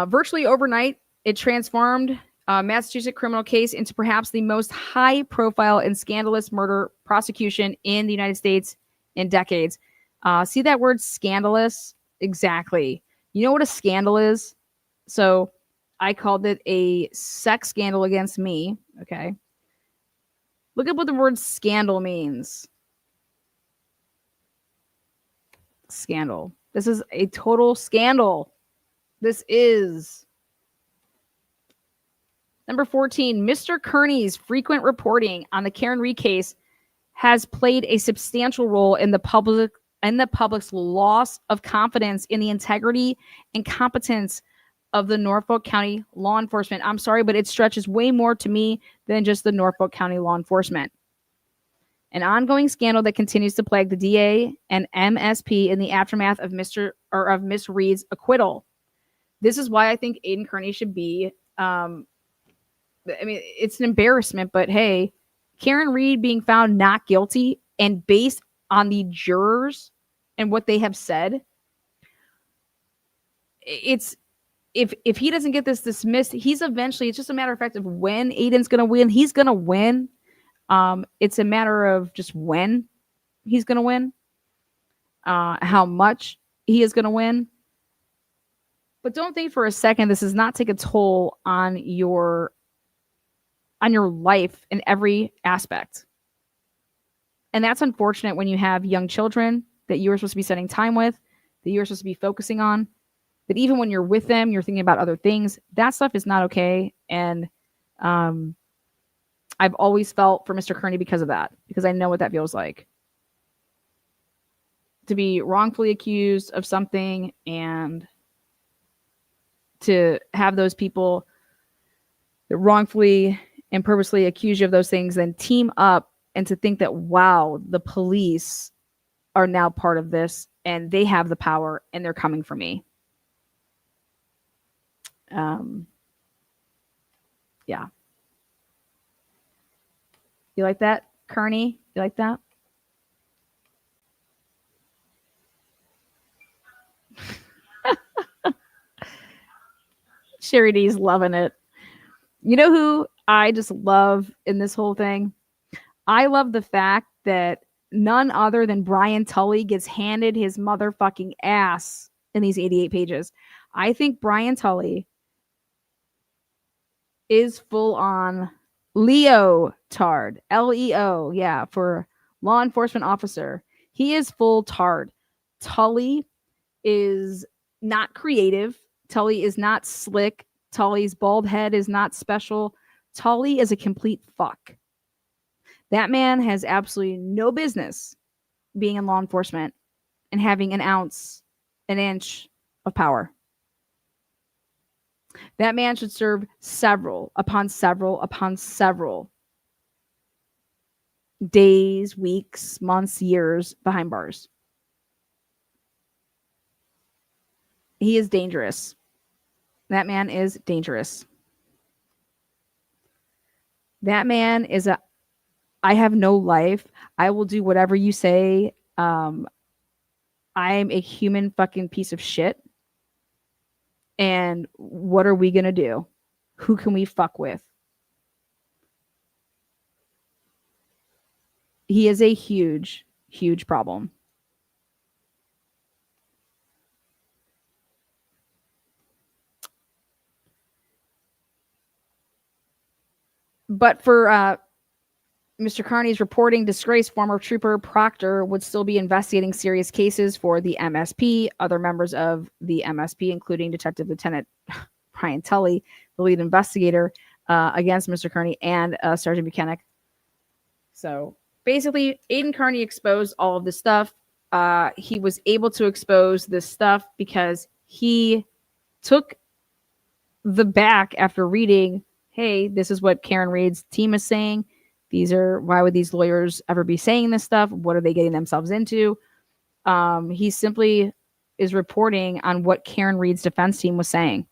Virtually overnight, it transformed Massachusetts criminal case into perhaps the most high-profile and scandalous murder prosecution in the United States in decades. See that word scandalous? Exactly. You know what a scandal is? So I called it a sex scandal against me. Okay. Look up what the word scandal means. Scandal. This is a total scandal. This is. Number 14, Mr. Kearney's frequent reporting on the Karen Reed case has played a substantial role in the public's loss of confidence in the integrity and competence of the Norfolk County law enforcement. I'm sorry, but it stretches way more to me than just the Norfolk County law enforcement. An ongoing scandal that continues to plague the DA and MSP in the aftermath of Miss Reed's acquittal. This is why I think Aidan Kearney should be. It's an embarrassment, but hey, Karen Reed being found not guilty and based on the jurors and what they have said, it's if he doesn't get this dismissed, he's eventually, it's just a matter of fact of when Aidan's going to win. He's going to win. It's a matter of just when he's going to win, how much he is going to win. But don't think for a second this does not take a toll on your life in every aspect. And that's unfortunate when you have young children that you are supposed to be spending time with, that you're supposed to be focusing on, that even when you're with them, you're thinking about other things. That stuff is not okay. And I've always felt for Mr. Kearney because of that, because I know what that feels like. To be wrongfully accused of something and to have those people that wrongfully and purposely accuse you of those things, then team up and to think that, wow, the police are now part of this and they have the power and they're coming for me. Yeah. You like that, Kearney? You like that? Sherry D's loving it. You know who I just love in this whole thing? I love the fact that none other than Brian Tully gets handed his motherfucking ass in these 88 pages. I think Brian Tully is full on Leotard. Leo, yeah, for law enforcement officer. He is full tard. Tully is not creative. Tully is not slick. Tully's bald head is not special. Tully is a complete fuck. That man has absolutely no business being in law enforcement and having an inch of power. That man should serve several upon several upon several days, weeks, months, years behind bars. He is dangerous. That man is dangerous. That man is I have no life. I will do whatever you say. I'm a human fucking piece of shit. And what are we going to do? Who can we fuck with? He is a huge, huge problem. But for Mr. Carney's reporting disgraced former trooper Proctor would still be investigating serious cases for the MSP. Other members of the MSP, including Detective Lieutenant Brian Tully, the lead investigator against Mr. Carney, and Sergeant Buchanan. So basically, Aiden Carney exposed all of this stuff. He was able to expose this stuff because he took the back after reading, hey, this is what Karen Reed's team is saying. Why would these lawyers ever be saying this stuff? What are they getting themselves into? He simply is reporting on what Karen Reed's defense team was saying.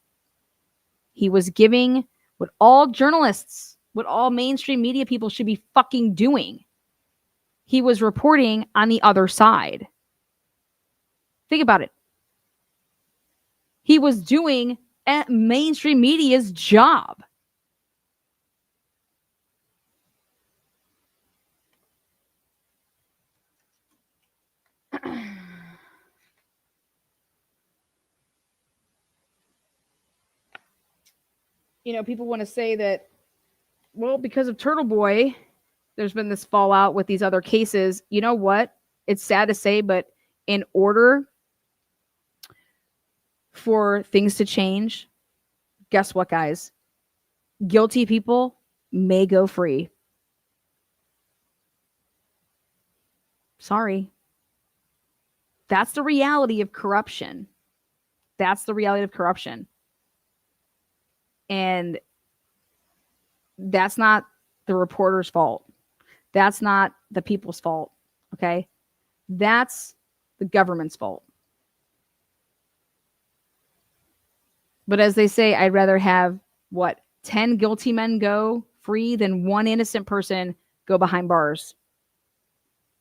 He was giving what all journalists, what all mainstream media people should be fucking doing. He was reporting on the other side. Think about it. He was doing mainstream media's job. You know, people want to say that, well, because of Turtleboy, there's been this fallout with these other cases. You know what? It's sad to say, but in order for things to change, guess what, guys? Guilty people may go free. Sorry. That's the reality of corruption. That's the reality of corruption. And that's not the reporter's fault. That's not the people's fault. Okay? That's the government's fault. But as they say, I'd rather have, 10 guilty men go free than one innocent person go behind bars.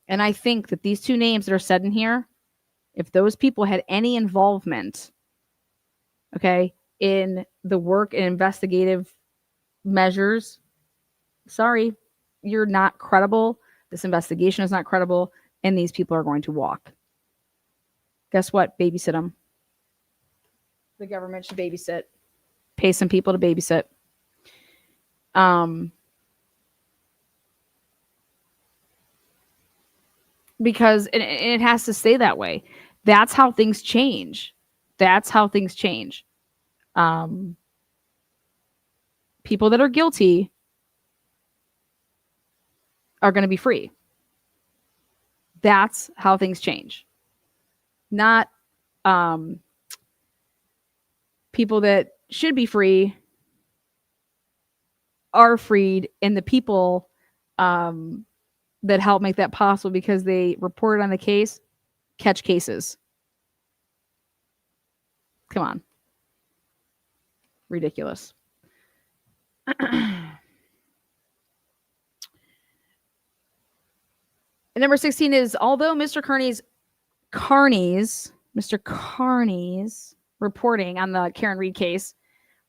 And I think that these two names that are said in here, if those people had any involvement, okay, in the work and investigative measures, sorry, you're not credible. This investigation is not credible, and these people are going to walk. Guess what? Babysit them. The government should babysit. Pay some people to babysit. Because it has to stay that way. That's how things change. That's how things change. People that are guilty are going to be free. That's how things change. Not people that should be free are freed, and the people that help make that possible because they reported on the case catch cases. Come on. Ridiculous. And number 16 is, although Mr. Carney's reporting on the Karen Reed case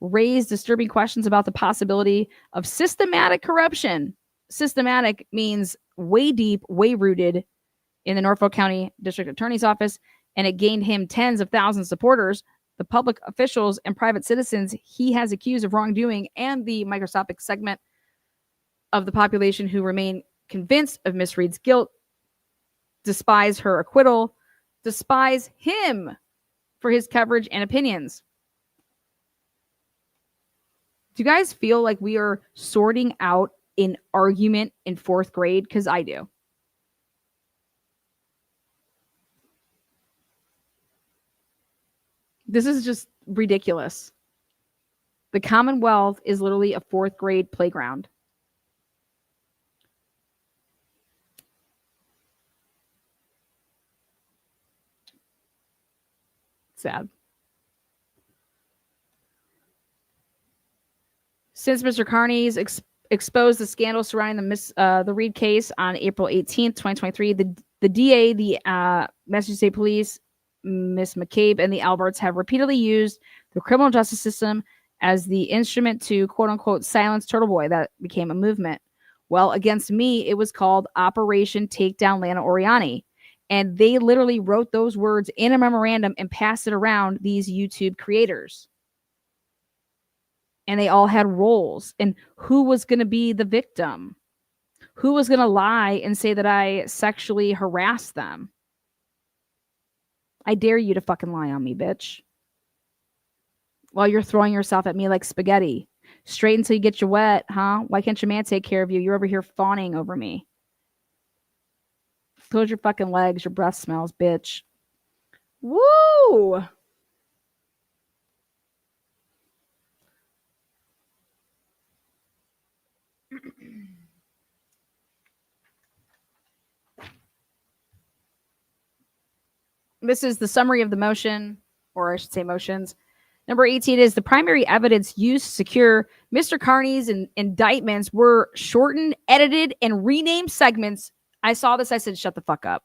raised disturbing questions about the possibility of systematic corruption. Systematic means way deep, way rooted in the Norfolk County District Attorney's Office, and it gained him tens of thousands of supporters. The public officials and private citizens he has accused of wrongdoing, and the microscopic segment of the population who remain convinced of Miss Reed's guilt, despise her acquittal, despise him for his coverage and opinions. Do you guys feel like we are sorting out an argument in fourth grade? Because I do. This is just ridiculous. The Commonwealth is literally a fourth grade playground. Sad. Since Mr. Carney's exposed the scandal surrounding the Reed case on April 18th, 2023, the DA, the Massachusetts State Police, Miss McCabe, and the Alberts have repeatedly used the criminal justice system as the instrument to quote-unquote silence Turtleboy. That became a movement. Well, against me, it was called Operation Takedown Lana Oriani. And they literally wrote those words in a memorandum and passed it around these YouTube creators. And they all had roles. And who was going to be the victim? Who was going to lie and say that I sexually harassed them? I dare you to fucking lie on me, bitch. While you're throwing yourself at me like spaghetti. Straight until you get you wet, huh? Why can't your man take care of you? You're over here fawning over me. Close your fucking legs. Your breath smells, bitch. Woo! This is the summary of the motion, or I should say motions. Number 18 is the primary evidence used to secure Mr. Carney's indictments were shortened, edited, and renamed segments. I saw this. I said, shut the fuck up.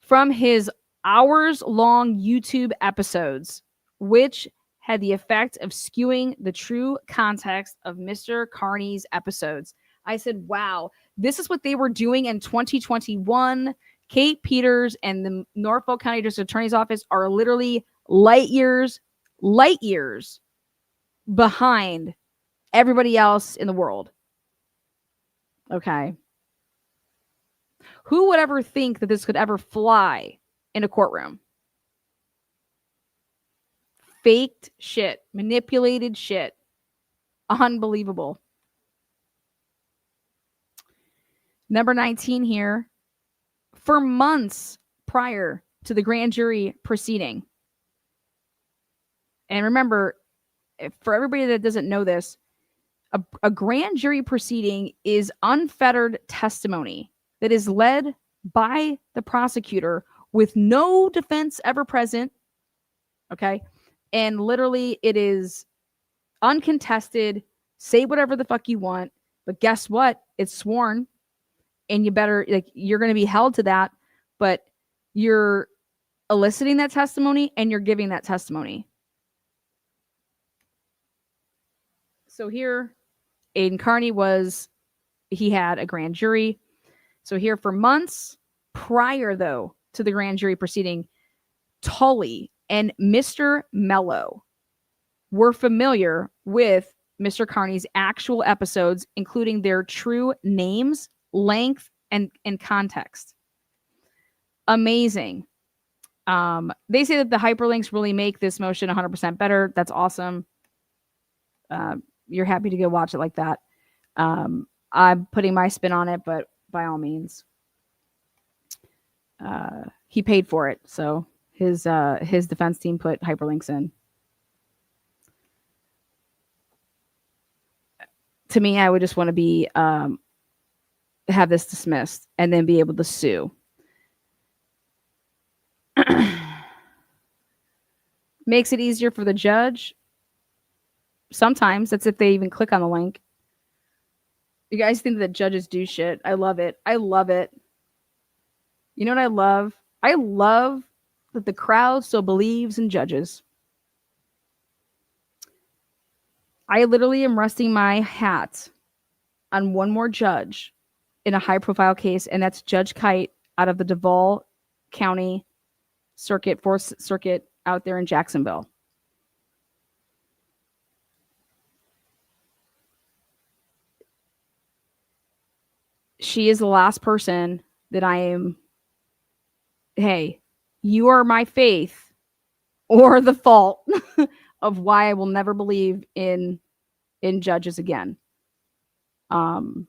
From his hours-long YouTube episodes, which had the effect of skewing the true context of Mr. Carney's episodes. I said, wow, this is what they were doing in 2021. Kate Peters and the Norfolk County District Attorney's Office are literally light years behind everybody else in the world. Okay. Who would ever think that this could ever fly in a courtroom? Faked shit, manipulated shit. Unbelievable. Number 19 here. For months prior to the grand jury proceeding. And remember, for everybody that doesn't know this, a grand jury proceeding is unfettered testimony that is led by the prosecutor with no defense ever present. Okay. And literally, it is uncontested. Say whatever the fuck you want. But guess what? It's sworn. And you better, like, you're going to be held to that. But you're eliciting that testimony and you're giving that testimony. So here, Aiden Carney he had a grand jury. So here for months prior, though, to the grand jury proceeding, Tully and Mr. Mello were familiar with Mr. Carney's actual episodes, including their true names, length, and context. Amazing. They say that the hyperlinks really make this motion 100% better. That's awesome. You're happy to go watch it like that. I'm putting my spin on it, but by all means, he paid for it. So his defense team put hyperlinks in. To me, I would just want to be have this dismissed and then be able to sue. Makes it easier for the judge. Sometimes that's if they even click on the link. You guys think that judges do shit. I love it. I love it. You know what I love? I love that the crowd still believes in judges. I literally am resting my hat on one more judge in a high profile case, and that's Judge Kite out of the Duval County Circuit, 4th Circuit out there in Jacksonville. She is the last person that I am. Hey, you are my faith or the fault of why I will never believe in judges again. You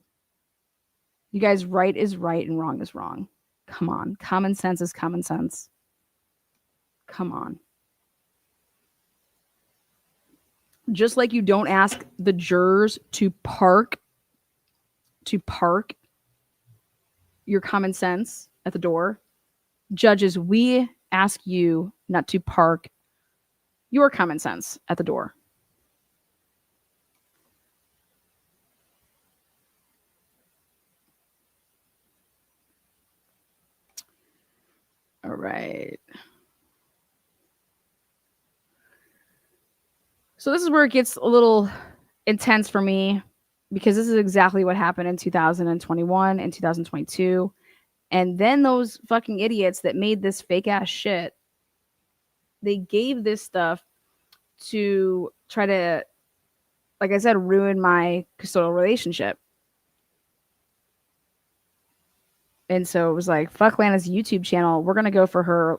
guys, right is right and wrong is wrong. Come on. Common sense is common sense. Come on. Just like you don't ask the jurors to park your common sense at the door. Judges, we ask you not to park your common sense at the door. All right. So this is where it gets a little intense for me, because this is exactly what happened in 2021 and 2022. And then those fucking idiots that made this fake ass shit, they gave this stuff to try to, like I said, ruin my custodial relationship. And so it was like, fuck Lana's YouTube channel. We're going to go for her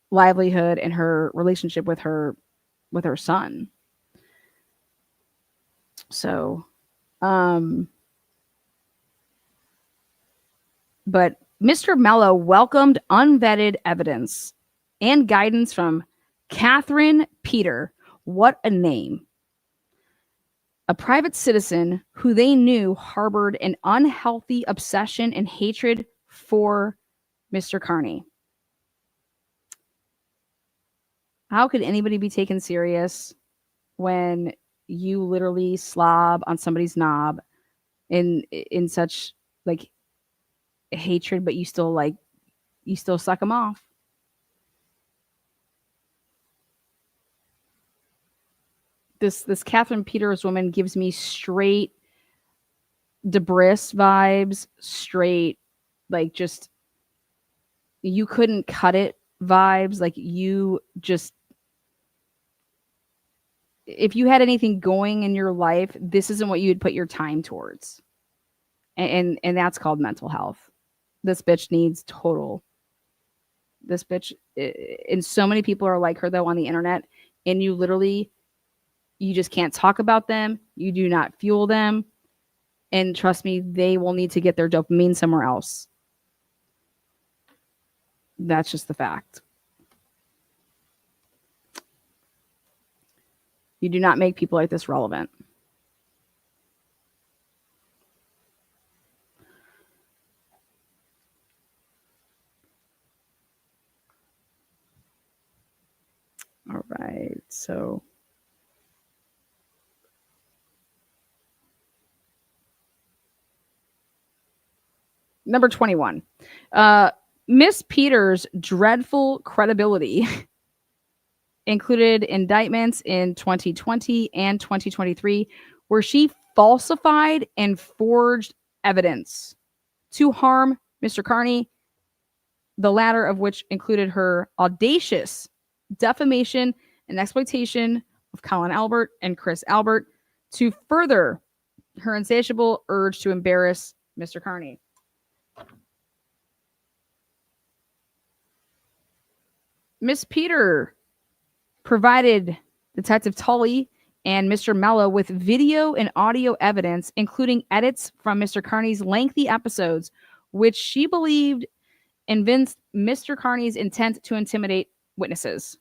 livelihood and her relationship with her son. So, but Mr. Mello welcomed unvetted evidence and guidance from Catherine Peter. What a name. A private citizen who they knew harbored an unhealthy obsession and hatred for Mr. Carney. How could anybody be taken serious when you literally slob on somebody's knob in such like hatred, but you still suck them off? This Catherine Peters woman gives me straight Debris vibes, straight like just you couldn't cut it vibes. Like you just, if you had anything going in your life, this isn't what you would put your time towards. And that's called mental health. This bitch needs total. This bitch, and so many people are like her though on the internet, and you just can't talk about them. You do not fuel them. And trust me, they will need to get their dopamine somewhere else. That's just the fact. You do not make people like this relevant. All right, so number 21. Miss Peters' dreadful credibility included indictments in 2020 and 2023 where she falsified and forged evidence to harm Mr. Carney, the latter of which included her audacious defamation and exploitation of Colin Albert and Chris Albert to further her insatiable urge to embarrass Mr. Carney. Miss Peter provided Detective Tully and Mr. Mello with video and audio evidence, including edits from Mr. Carney's lengthy episodes, which she believed evinced Mr. Carney's intent to intimidate witnesses.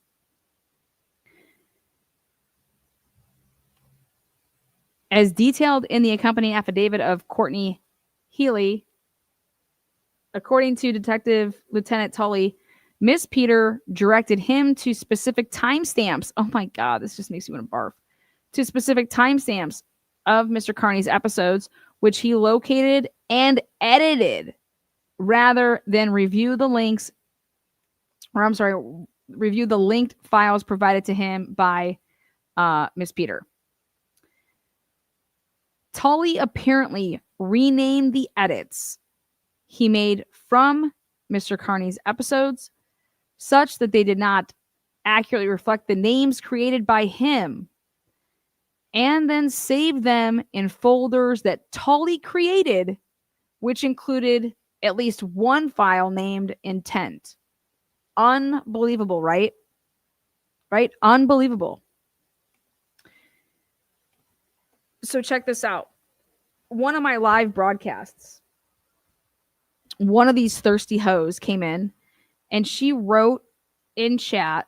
As detailed in the accompanying affidavit of Courtney Healy, according to Detective Lieutenant Tully, Miss Peter directed him to specific timestamps. Oh my God, this just makes me want to barf. To specific timestamps of Mr. Carney's episodes, which he located and edited rather than review the linked files provided to him by Miss Peter. Tully apparently renamed the edits he made from Mr. Carney's episodes such that they did not accurately reflect the names created by him, and then saved them in folders that Tully created, which included at least one file named Intent. Unbelievable, right? Right? Unbelievable. So check this out. One of my live broadcasts, one of these thirsty hoes came in and she wrote in chat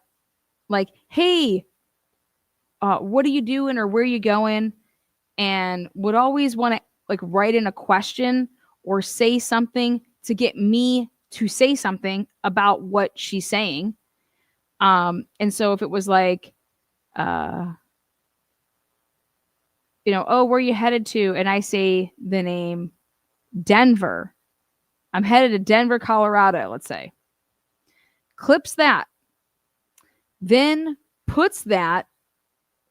like, hey, what are you doing or where are you going? And would always want to like write in a question or say something to get me to say something about what she's saying. And so if it was like, oh, where are you headed to? And I say the name Denver. I'm headed to Denver, Colorado, let's say. Clips that. Then puts that.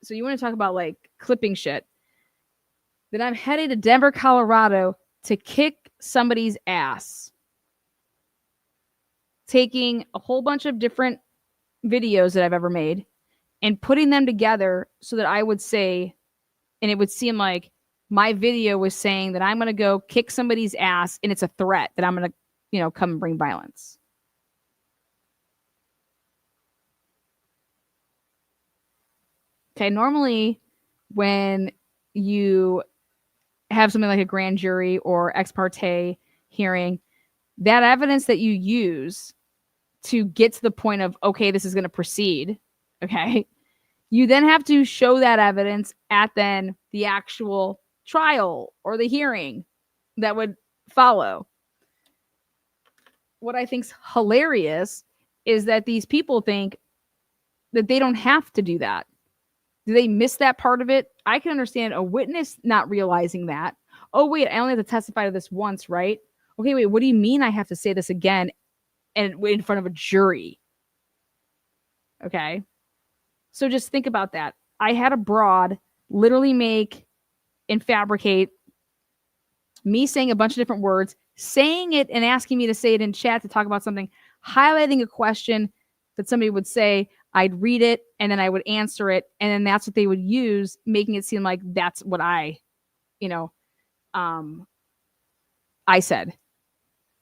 So you want to talk about like clipping shit. Then I'm headed to Denver, Colorado to kick somebody's ass. Taking a whole bunch of different videos that I've ever made and putting them together so that I would say, and it would seem like my video was saying that I'm going to go kick somebody's ass and it's a threat that I'm going to come and bring violence. Okay, normally when you have something like a grand jury or ex parte hearing, that evidence that you use to get to the point of, okay, this is going to proceed, okay, you then have to show that evidence at then the actual trial or the hearing that would follow. What I think's hilarious is that these people think that they don't have to do that. Do they miss that part of it? I can understand a witness not realizing that. Oh, wait, I only have to testify to this once, right? Okay, wait, what do you mean I have to say this again and in front of a jury? Okay. So just think about that. I had a broad literally make and fabricate me saying a bunch of different words, saying it and asking me to say it in chat to talk about something, highlighting a question that somebody would say. I'd read it and then I would answer it. And then that's what they would use, making it seem like that's what I said.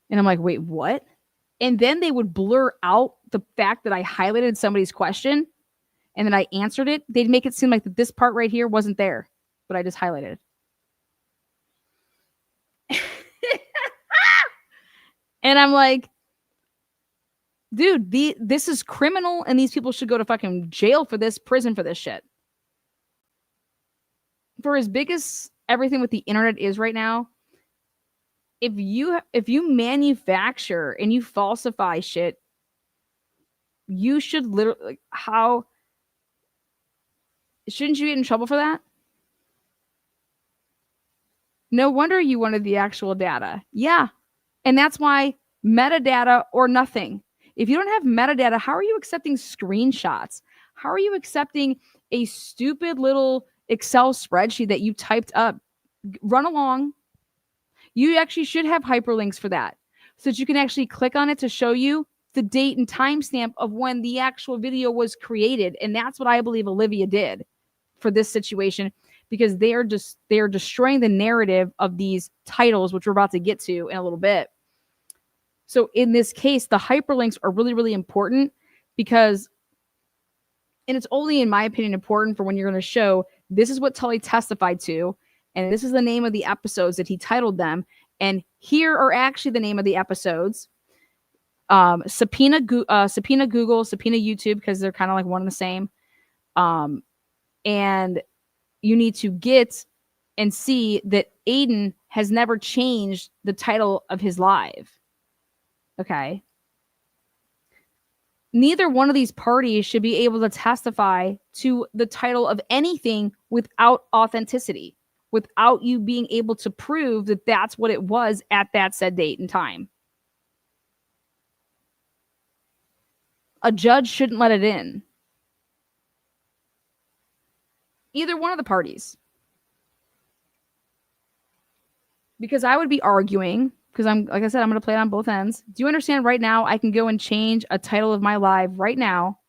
And I'm like, wait, what? And then they would blur out the fact that I highlighted somebody's question and then I answered it. They'd make it seem like that this part right here wasn't there, but I just highlighted. And I'm like, dude, this is criminal and these people should go to fucking jail for this, prison for this shit. For as big as everything with the internet is right now, if you manufacture and you falsify shit, you should literally, how shouldn't you get in trouble for that? No wonder you wanted the actual data. Yeah. And that's why metadata or nothing. If you don't have metadata, how are you accepting screenshots? How are you accepting a stupid little Excel spreadsheet that you typed up? Run along. You actually should have hyperlinks for that so that you can actually click on it to show you the date and timestamp of when the actual video was created. And that's what I believe Olivia did for this situation, because they are destroying the narrative of these titles, which we're about to get to in a little bit. So in this case, the hyperlinks are really, really important because, and it's only in my opinion important for when you're going to show this is what Tully testified to, and this is the name of the episodes that he titled them, and here are actually the name of the episodes. Subpoena Google, subpoena YouTube, because they're kind of like one and the same. And you need to get and see that Aiden has never changed the title of his live. Okay. Neither one of these parties should be able to testify to the title of anything without authenticity, without you being able to prove that that's what it was at that said date and time. A judge shouldn't let it in. Either one of the parties. Because I would be arguing, because I'm, like I said, I'm going to play it on both ends. Do you understand right now I can go and change a title of my live right now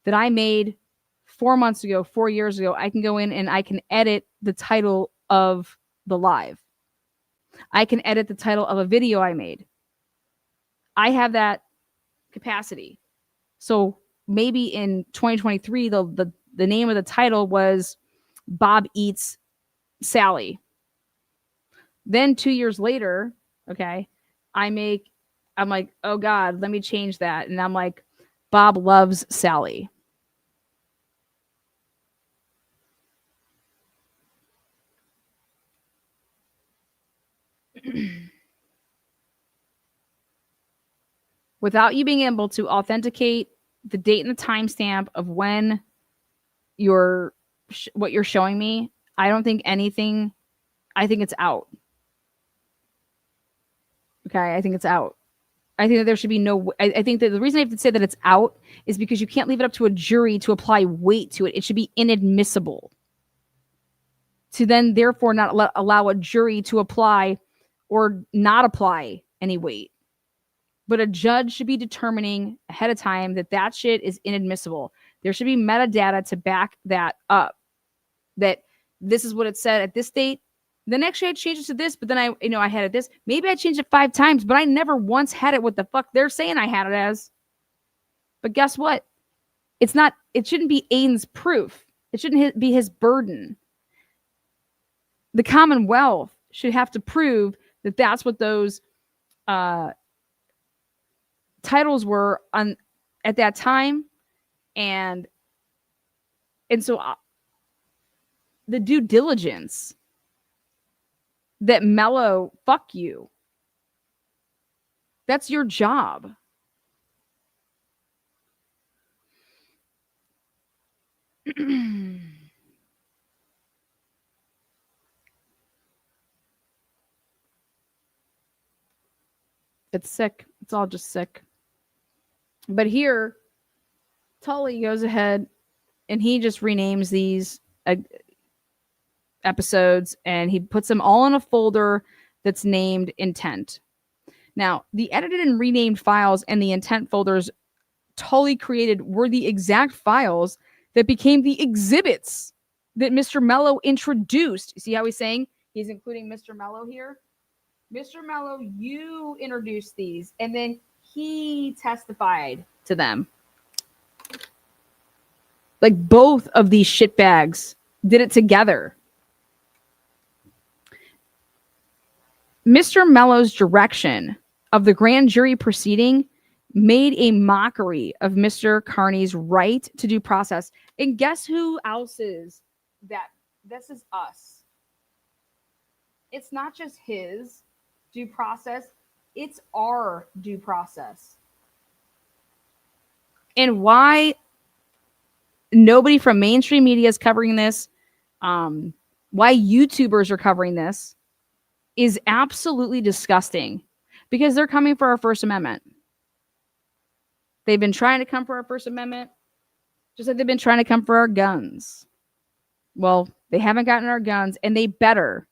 that I made 4 months ago, 4 years ago? I can go in and I can edit the title of the live. I can edit the title of a video I made. I have that capacity. So maybe in 2023, the name of the title was Bob Eats Sally. Then 2 years later, okay, I'm like, oh God, let me change that. And I'm like, Bob Loves Sally. Without you being able to authenticate the date and the timestamp of when what you're showing me, I don't think anything, I think it's out. Okay, I think it's out. I think that there should be no, I think that the reason I have to say that it's out is because you can't leave it up to a jury to apply weight to it. It should be inadmissible to then therefore not allow a jury to apply or not apply any weight. But a judge should be determining ahead of time that that shit is inadmissible. There should be metadata to back that up. That this is what it said at this date. Then actually I changed it to this, but then I had it this. Maybe I changed it 5 times, but I never once had it what the fuck they're saying I had it as. But guess what? It shouldn't be Aiden's proof. It shouldn't be his burden. The Commonwealth should have to prove that that's what those titles were on at that time, and so the due diligence that Mello, fuck you. That's your job. It's sick. It's all just sick. But here, Tully goes ahead and he just renames these episodes and he puts them all in a folder that's named intent. Now, the edited and renamed files and the intent folders Tully created were the exact files that became the exhibits that Mr. Mello introduced. You see how he's saying he's including Mr. Mello here? Mr. Mello, you introduced these, and then he testified to them. Like both of these shitbags did it together. Mr. Mello's direction of the grand jury proceeding made a mockery of Mr. Carney's right to due process. And guess who else is that? This is us. It's not just his due process, it's our due process. And why nobody from mainstream media is covering this, why YouTubers are covering this, is absolutely disgusting because they're coming for our First Amendment. They've been trying to come for our First Amendment, just like they've been trying to come for our guns. Well, they haven't gotten our guns, and they better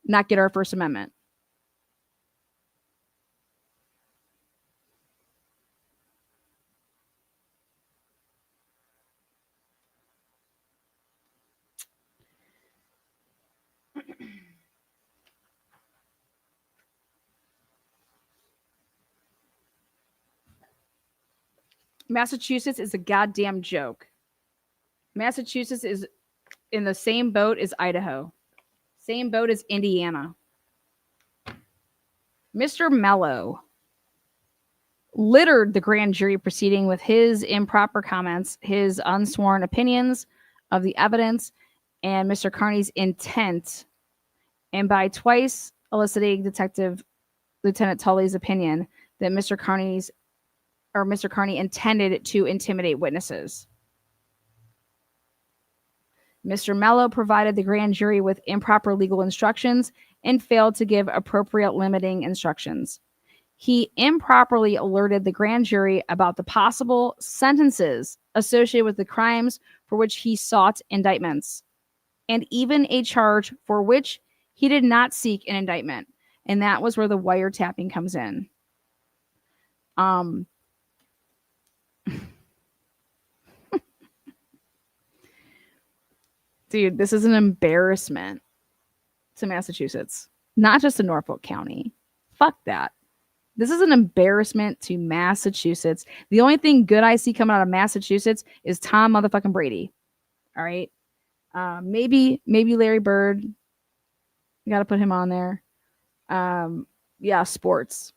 not get our First Amendment. Massachusetts is a goddamn joke. Massachusetts is in the same boat as Idaho. Same boat as Indiana. Mr. Mello littered the grand jury proceeding with his improper comments, his unsworn opinions of the evidence, and Mr. Carney's intent, and by twice eliciting Detective Lieutenant Tully's opinion that Mr. Carney intended to intimidate witnesses. Mr. Mello provided the grand jury with improper legal instructions and failed to give appropriate limiting instructions. He improperly alerted the grand jury about the possible sentences associated with the crimes for which he sought indictments, and even a charge for which he did not seek an indictment. And that was where the wiretapping comes in. Dude, this is an embarrassment to Massachusetts, not just to Norfolk County. Fuck that. This is an embarrassment to Massachusetts. The only thing good I see coming out of Massachusetts is Tom motherfucking Brady. All right. Maybe Larry Bird. You got to put him on there. Yeah, sports.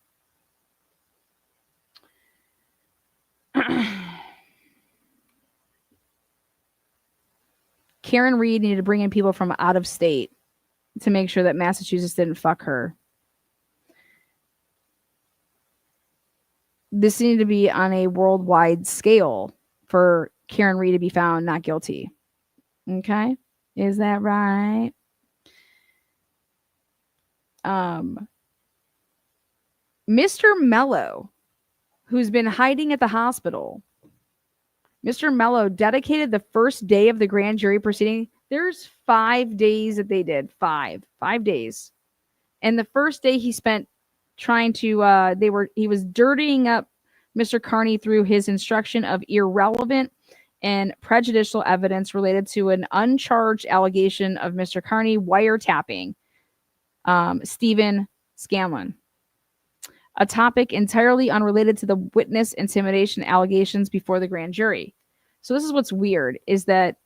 Karen Reed needed to bring in people from out of state to make sure that Massachusetts didn't fuck her. This needed to be on a worldwide scale for Karen Reed to be found not guilty. Okay? Is that right? Mr. Mello, who's been hiding at the hospital, Mr. Mello dedicated the first day of the grand jury proceeding. There's 5 days that they did. 5 days. And the first day he spent trying to, he was dirtying up Mr. Carney through his instruction of irrelevant and prejudicial evidence related to an uncharged allegation of Mr. Carney wiretapping Stephen Scanlon, a topic entirely unrelated to the witness intimidation allegations before the grand jury. So this is what's weird, is that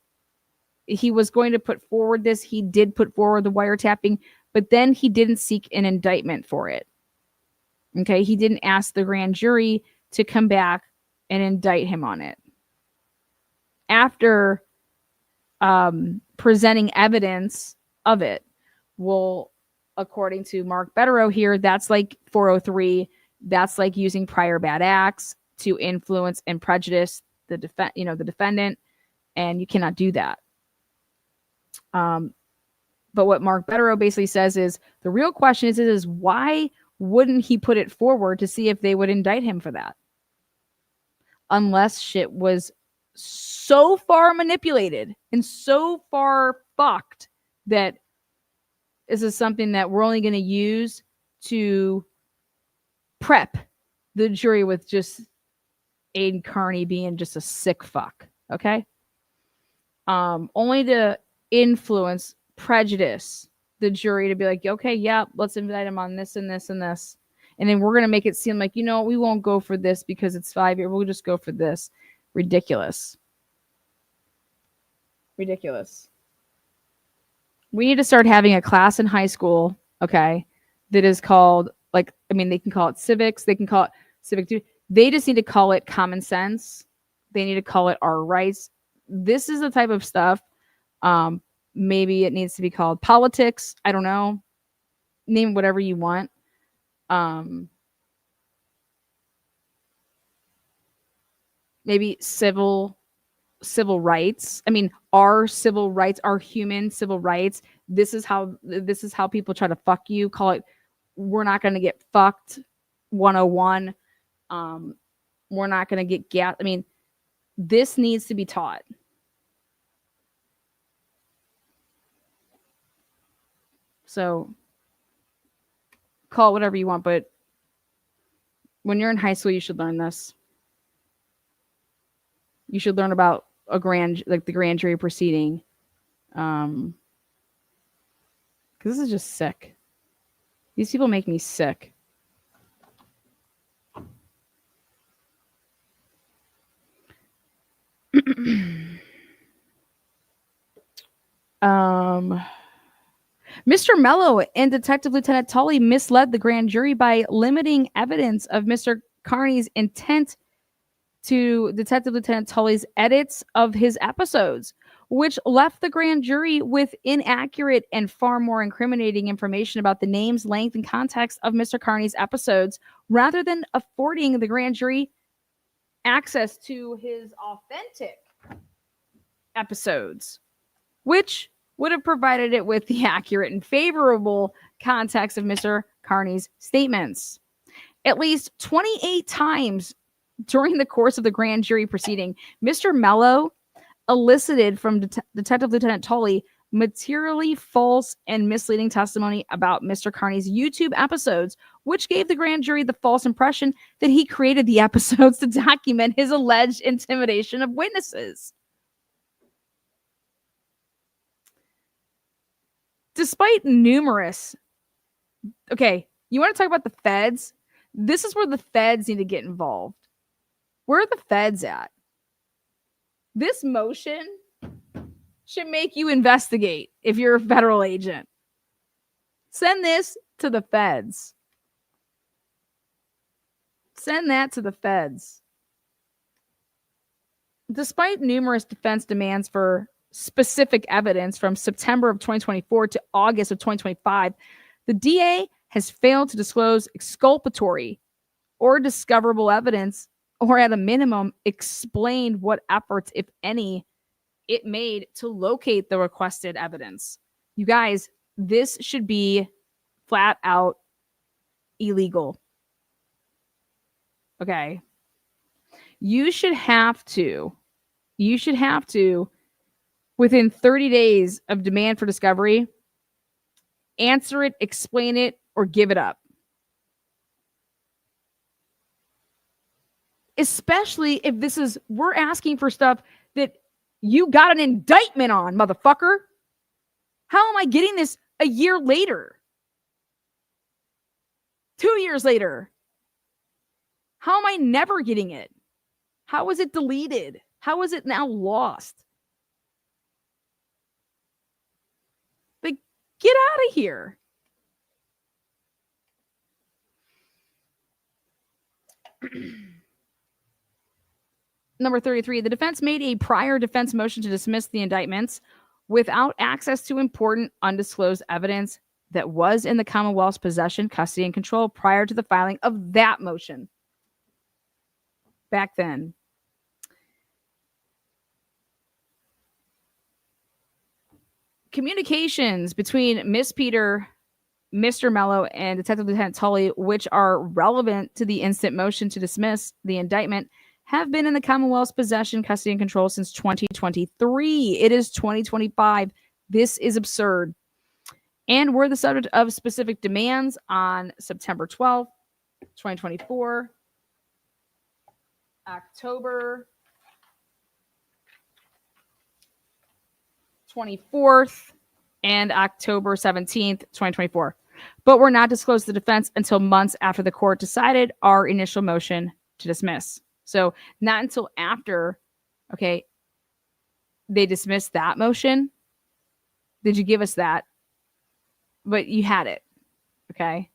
he was going to put forward this. He did put forward the wiretapping, but then he didn't seek an indictment for it. Okay, he didn't ask the grand jury to come back and indict him on it. After presenting evidence of it, well, according to Mark Betterow here, that's like 403. That's like using prior bad acts to influence and prejudice the defendant, and you cannot do that. But what Mark Betterow basically says is the real question is why wouldn't he put it forward to see if they would indict him for that? Unless shit was so far manipulated and so far fucked that this is something that we're only going to use to prep the jury with just Aiden Carney being just a sick fuck. Okay. Only to influence, prejudice the jury to be like, okay, yeah, let's indict him on this and this and this. And then we're going to make it seem like, we won't go for this because it's 5 years. We'll just go for this. Ridiculous. Ridiculous. We need to start having a class in high school, okay, that is called, they can call it civics. They can call it civic duty. They just need to call it common sense. They need to call it our rights. This is the type of stuff. Maybe it needs to be called politics. I don't know. Name whatever you want. Maybe civil rights. Our civil rights, our human civil rights. This is how people try to fuck you. Call it, we're not going to get fucked 101. We're not going to get gas. This needs to be taught. So call it whatever you want, but when you're in high school, you should learn this. You should learn about the grand jury proceeding. Because this is just sick. These people make me sick. Mr. Mello and Detective Lieutenant Tully misled the grand jury by limiting evidence of Mr. Carney's intent to Detective Lieutenant Tully's edits of his episodes, which left the grand jury with inaccurate and far more incriminating information about the names, length, and context of Mr. Carney's episodes, rather than affording the grand jury access to his authentic episodes, which would have provided it with the accurate and favorable context of Mr. Carney's statements. At least 28 times during the course of the grand jury proceeding, Mr. Mello elicited from Detective Lieutenant Tully materially false and misleading testimony about Mr. Carney's YouTube episodes, which gave the grand jury the false impression that he created the episodes to document his alleged intimidation of witnesses. Despite numerous... Okay, you want to talk about the feds? This is where the feds need to get involved. Where are the feds at? This motion should make you investigate if you're a federal agent. Send this to the feds. Send that to the feds. Despite numerous defense demands for specific evidence from September of 2024 to August of 2025, the DA has failed to disclose exculpatory or discoverable evidence, or at a minimum, explained what efforts, if any, it made to locate the requested evidence. You guys, this should be flat out illegal. Okay. You should have to, within 30 days of demand for discovery, answer it, explain it, or give it up. Especially if we're asking for stuff that you got an indictment on, motherfucker. How am I getting this a year later? 2 years later? How am I never getting it? How was it deleted? How is it now lost? Like, get out of here. Number 33, the defense made a prior defense motion to dismiss the indictments without access to important undisclosed evidence that was in the Commonwealth's possession, custody, and control prior to the filing of that motion. Back then. Communications between Miss Peter, Mr. Mello, and Detective Lieutenant Tully, which are relevant to the instant motion to dismiss the indictment, have been in the Commonwealth's possession, custody, and control since 2023. It is 2025. This is absurd. And were the subject of specific demands on September 12th, 2024, October 24th, and October 17th, 2024. But were not disclosed to the defense until months after the court decided our initial motion to dismiss. So not until after, okay, they dismissed that motion, did you give us that, but you had it, okay?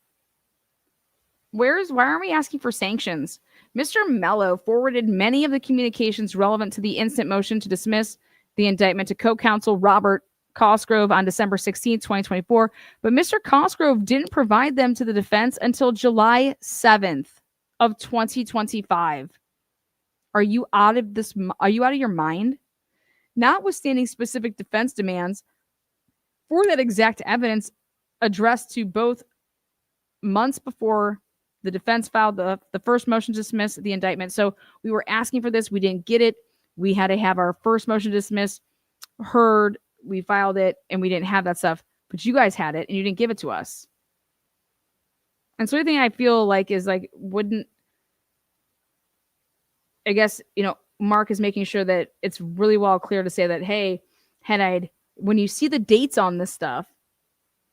Why aren't we asking for sanctions? Mr. Mello forwarded many of the communications relevant to the instant motion to dismiss the indictment to co-counsel Robert Cosgrove on December 16, 2024, but Mr. Cosgrove didn't provide them to the defense until July 7th of 2025. Are you out of your mind? Notwithstanding specific defense demands for that exact evidence addressed to both months before the defense filed the first motion to dismiss the indictment. So we were asking for this. We didn't get it. We had to have our first motion to dismiss heard. We filed it and we didn't have that stuff, but you guys had it and you didn't give it to us. And so the thing I feel like is like, I guess, Mark is making sure that it's really well clear to say that, hey, when you see the dates on this stuff,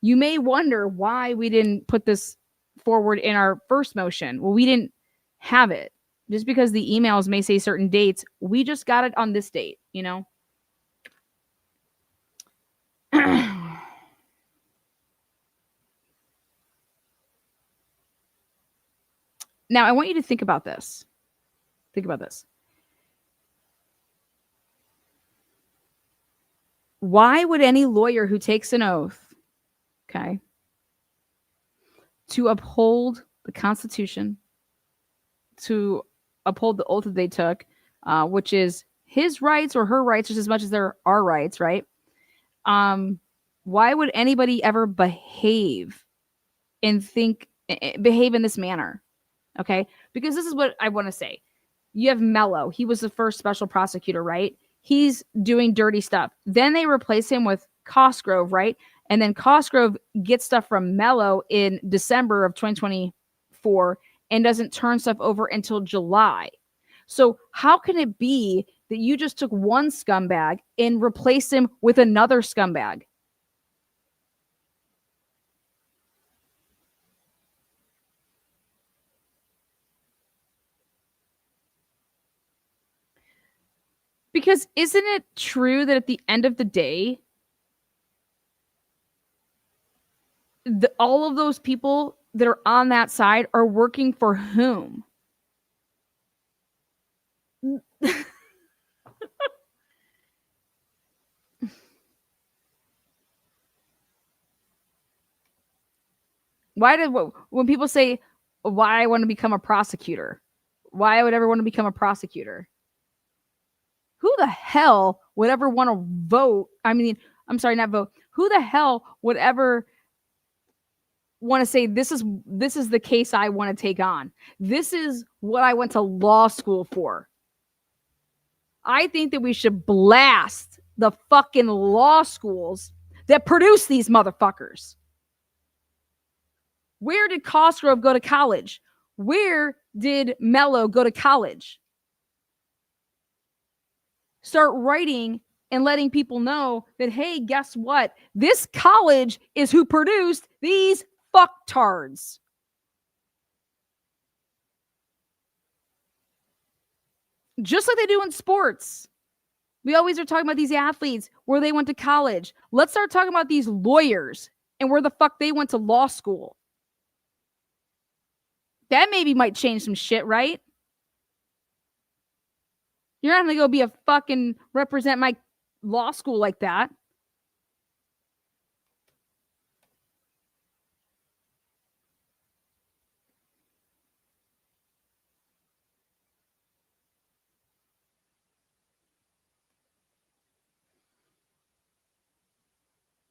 you may wonder why we didn't put this forward in our first motion. Well, we didn't have it. Just because the emails may say certain dates, we just got it on this date, Now, I want you to think about this. Think about this. Why would any lawyer who takes an oath, okay, to uphold the Constitution, to uphold the oath that they took, which is his rights or her rights just as much as there are rights, right? Why would anybody ever behave in this manner? Okay, because this is what I want to say. You have Mello. He was the first special prosecutor, right? He's doing dirty stuff. Then they replace him with Cosgrove, right? And then Cosgrove gets stuff from Mello in December of 2024 and doesn't turn stuff over until July. So how can it be that you just took one scumbag and replaced him with another scumbag? Because isn't it true that at the end of the day, all of those people that are on that side are working for whom? When people say, why I want to become a prosecutor, why I would ever want to become a prosecutor? Who the hell would ever want to vote? I'm sorry, not vote. Who the hell would ever want to say, this is the case I want to take on? This is what I went to law school for. I think that we should blast the fucking law schools that produce these motherfuckers. Where did Cosgrove go to college? Where did Mello go to college? start writing and letting people know that, hey, guess what? This college is who produced these fucktards. Just like they do in sports. We always are talking about these athletes, where they went to college. Let's start talking about these lawyers and where the fuck they went to law school. That maybe might change some shit, right? You're not going to go be a fucking represent my law school like that.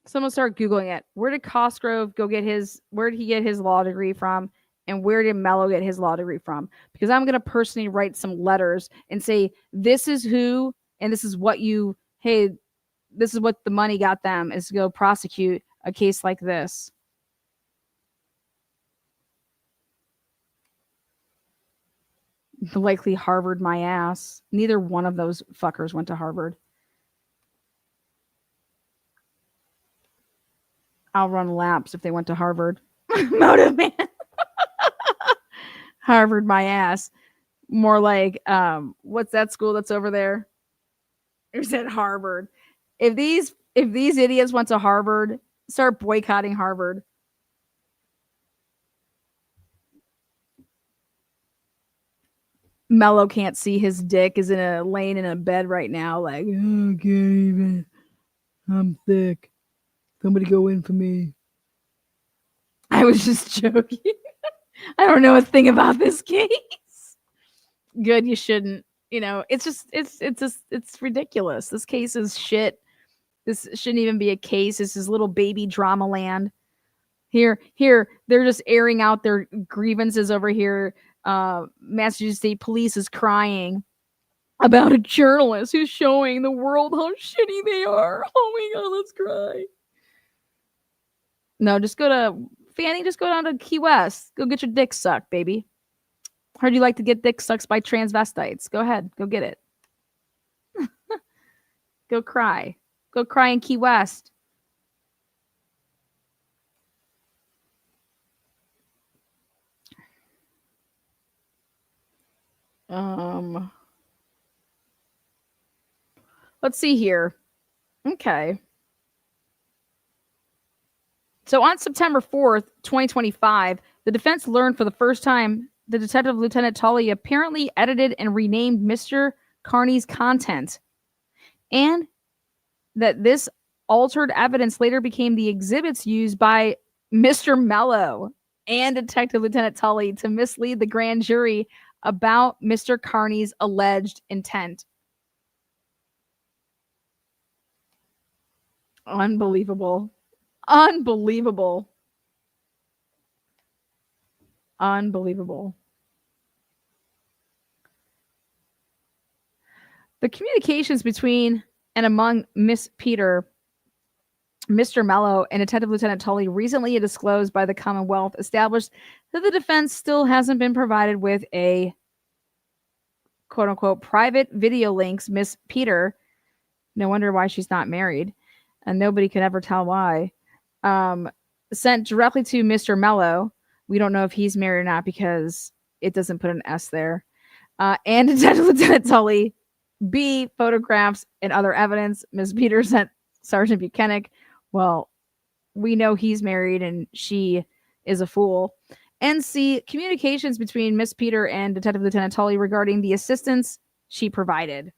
Someone start Googling it. Where did Cosgrove where did he get his law degree from? And where did Mello get his law degree from? Because I'm going to personally write some letters and say, this is who, and this is what this is what the money got them, is to go prosecute a case like this. Likely Harvard my ass. Neither one of those fuckers went to Harvard. I'll run laps if they went to Harvard. Motive man. Harvard my ass. More like, what's that school that's over there? Or said Harvard. If these idiots went to Harvard, start boycotting Harvard. Mello can't see his dick, is laying in a bed right now, like, oh, I can't even. I'm thick. Somebody go in for me. I was just joking. I don't know a thing about this case. Good, you shouldn't. It's ridiculous. This case is shit. This shouldn't even be a case. This is little baby drama land. Here, they're just airing out their grievances over here. Massachusetts State Police is crying about a journalist who's showing the world how shitty they are. Oh my God, let's cry. No, just go down to Key West. Go get your dick sucked, baby. Heard you like to get dick sucked by transvestites. Go ahead, go get it. Go cry. Go cry in Key West. Let's see here. Okay. So on September 4th, 2025, the defense learned for the first time the Detective Lieutenant Tully apparently edited and renamed Mr. Carney's content, and that this altered evidence later became the exhibits used by Mr. Mello and Detective Lieutenant Tully to mislead the grand jury about Mr. Carney's alleged intent. Unbelievable. Unbelievable. Unbelievable. The communications between and among Miss Peter, Mr. Mello, and Detective Lieutenant Tully, recently disclosed by the Commonwealth, established that the defense still hasn't been provided with a quote-unquote private video links. Miss Peter, no wonder why she's not married, and nobody could ever tell why, sent directly to Mr. Mello. We don't know if he's married or not because it doesn't put an S there. And Detective Lieutenant Tully, B, photographs and other evidence. Ms. Peter sent Sergeant Buchanan. Well, we know he's married and she is a fool. And C, communications between Miss Peter and Detective Lieutenant Tully regarding the assistance she provided.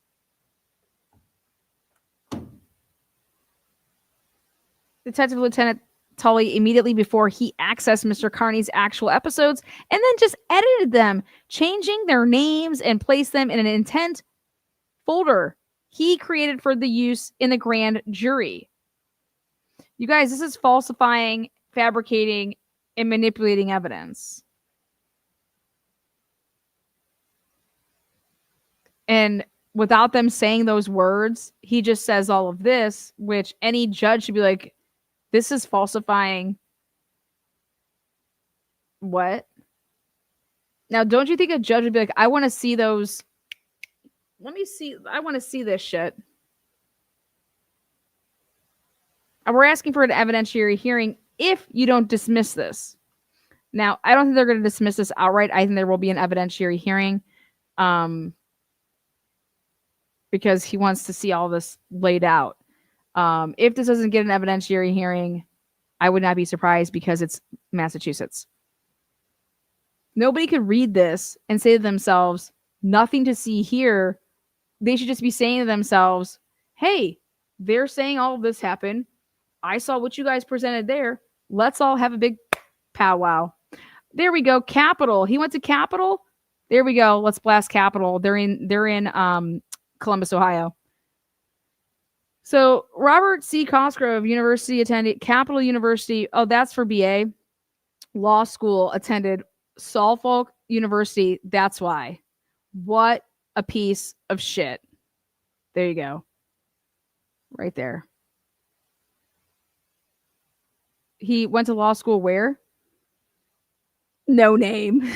Detective Lieutenant Tully, immediately before he accessed Mr. Carney's actual episodes, and then just edited them, changing their names and placed them in an intent folder he created for the use in the grand jury. You guys, this is falsifying, fabricating, and manipulating evidence. And without them saying those words, he just says all of this, which any judge should be like, this is falsifying. What? Now, don't you think a judge would be like, I want to see those Let me see. I want to see this shit. We're asking for an evidentiary hearing if you don't dismiss this. Now, I don't think they're going to dismiss this outright. I think there will be an evidentiary hearing because he wants to see all this laid out. If this doesn't get an evidentiary hearing, I would not be surprised because it's Massachusetts. Nobody could read this and say to themselves, nothing to see here. They should just be saying to themselves, hey, they're saying all of this happened. I saw what you guys presented there. Let's all have a big powwow. There we go. Capitol. He went to Capitol. There we go. Let's blast Capitol. They're in Columbus, Ohio. So Robert C. Cosgrove University attended Capitol University. Oh, that's for BA. Law school attended Suffolk University. That's why. What a piece of shit. There you go. Right there. He went to law school where? No name.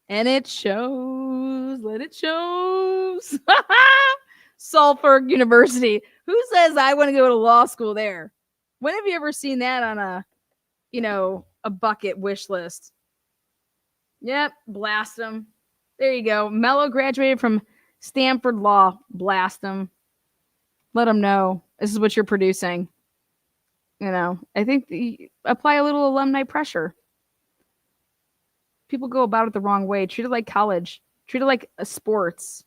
And it shows. Let it shows. Suffolk University. Who says I want to go to law school there? When have you ever seen that on a bucket wish list? Yep, blast them. There you go. Mello graduated from Stanford Law. Blast them. Let them know this is what you're producing. I think apply a little alumni pressure. People go about it the wrong way. Treat it like college. Treat it like a sports.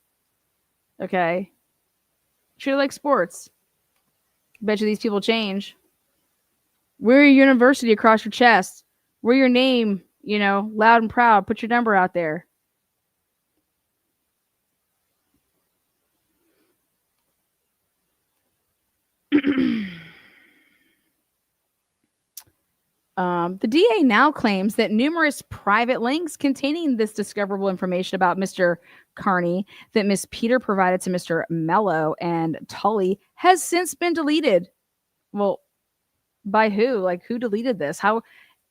Okay? Treat it like sports. Bet you these people change. Wear your university across your chest. Wear your name, loud and proud. Put your number out there. The DA now claims that numerous private links containing this discoverable information about Mr. Carney that Miss Peter provided to Mr. Mello and Tully has since been deleted. Well, by who? Like, who deleted this? How,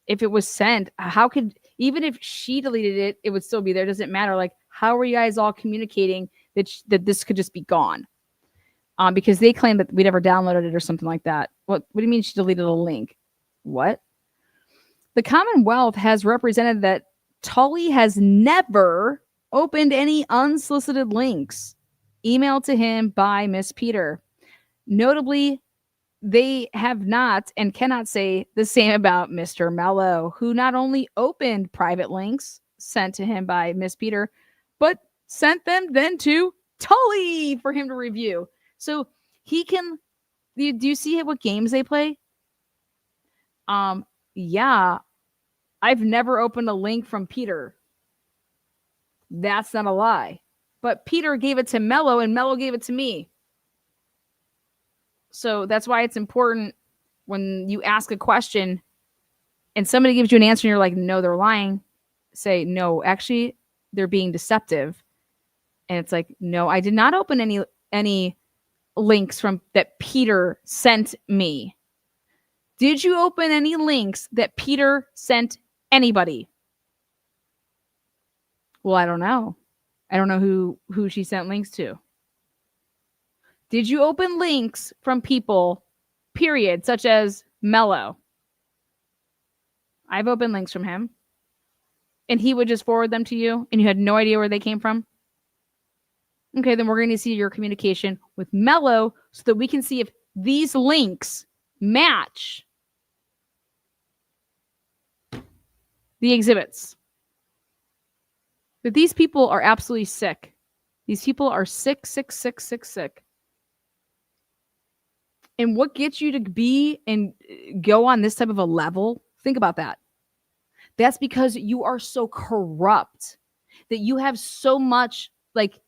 if it was sent, how could, even if she deleted it, it would still be there? Doesn't matter. Like, how are you guys all communicating that this could just be gone? Because they claim that we never downloaded it or something like that. What do you mean she deleted a link? What? The Commonwealth has represented that Tully has never opened any unsolicited links emailed to him by Miss Peter. Notably, they have not and cannot say the same about Mr. Mello, who not only opened private links sent to him by Miss Peter, but sent them then to Tully for him to review. So he can, do you see what games they play? Yeah, I've never opened a link from Peter. That's not a lie. But Peter gave it to Mello and Mello gave it to me. So that's why it's important when you ask a question and somebody gives you an answer and you're like, no, they're lying. Say, no, actually, they're being deceptive. And it's like, no, I did not open any links from that Peter sent me. Did you open any links that Peter sent anybody? Well, I don't know. I don't know who she sent links to. Did you open links from people, period, such as Mello? I've opened links from him. And he would just forward them to you, and you had no idea where they came from? Okay, then we're going to see your communication with Mello so that we can see if these links match the exhibits. But these people are absolutely sick. These people are sick. And what gets you to be and go on this type of a level? Think about that. That's because you are so corrupt that you have so much, like,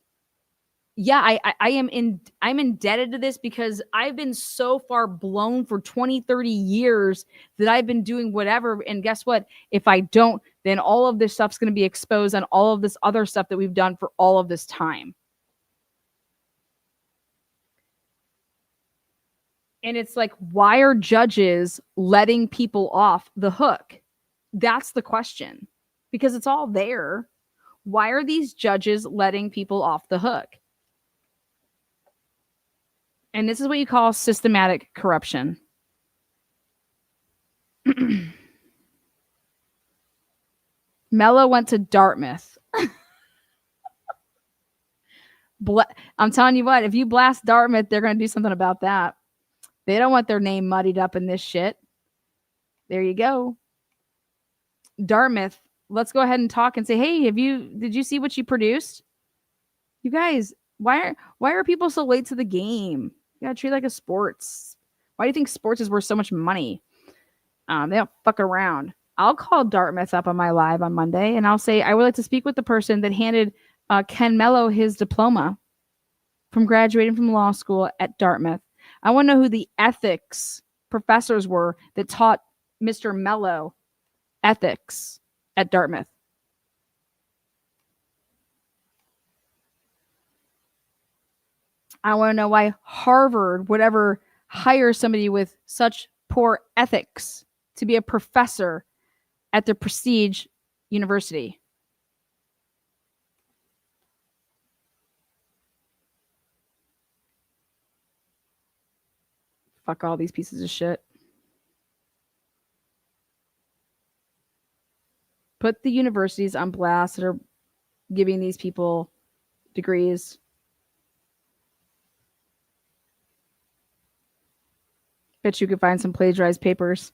yeah, I'm indebted to this because I've been so far blown for 20, 30 years that I've been doing whatever. And guess what? If I don't, then all of this stuff's going to be exposed on all of this other stuff that we've done for all of this time. And it's like, why are judges letting people off the hook? That's the question. because it's all there. Why are these judges letting people off the hook? And this is what you call systematic corruption. Mello went to Dartmouth. I'm telling you what, if you blast Dartmouth, they're going to do something about that. They don't want their name muddied up in this shit. There you go. Dartmouth, let's go ahead and talk and say, hey, did you see what you produced? You guys, why are people so late to the game? You gotta treat it like a sports. Why do you think sports is worth so much money? They don't fuck around. I'll call Dartmouth up on my live on Monday and I'll say, I would like to speak with the person that handed Ken Mello his diploma from graduating from law school at Dartmouth. I want to know who the ethics professors were that taught Mr. Mello ethics at Dartmouth. I want to know why Harvard would ever hire somebody with such poor ethics to be a professor at their prestige university. Fuck all these pieces of shit. Put the universities on blast that are giving these people degrees. Bet you could find some plagiarized papers.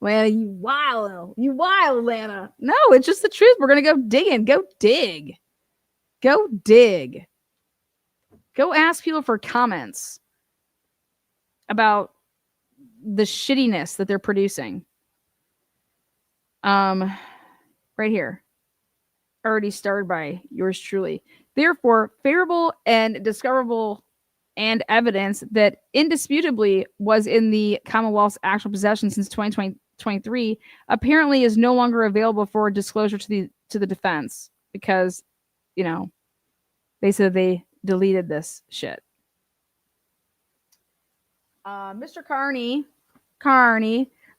Lana, you wild, Lana. No, it's just the truth. We're going to go digging. Go dig. Go dig. Go ask people for comments about the shittiness that they're producing. Right here. Already started by yours truly. Therefore, favorable and discoverable and evidence that indisputably was in the Commonwealth's actual possession since 2023 apparently is no longer available for disclosure to the defense because, they said they deleted this shit. Mr. Carney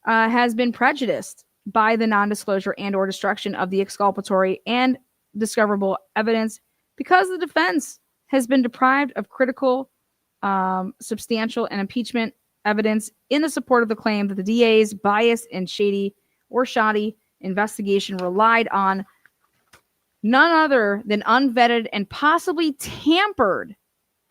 has been prejudiced by the non-disclosure and or destruction of the exculpatory and discoverable evidence because the defense has been deprived of critical, substantial, and impeachment evidence in the support of the claim that the DA's biased and shady or shoddy investigation relied on none other than unvetted and possibly tampered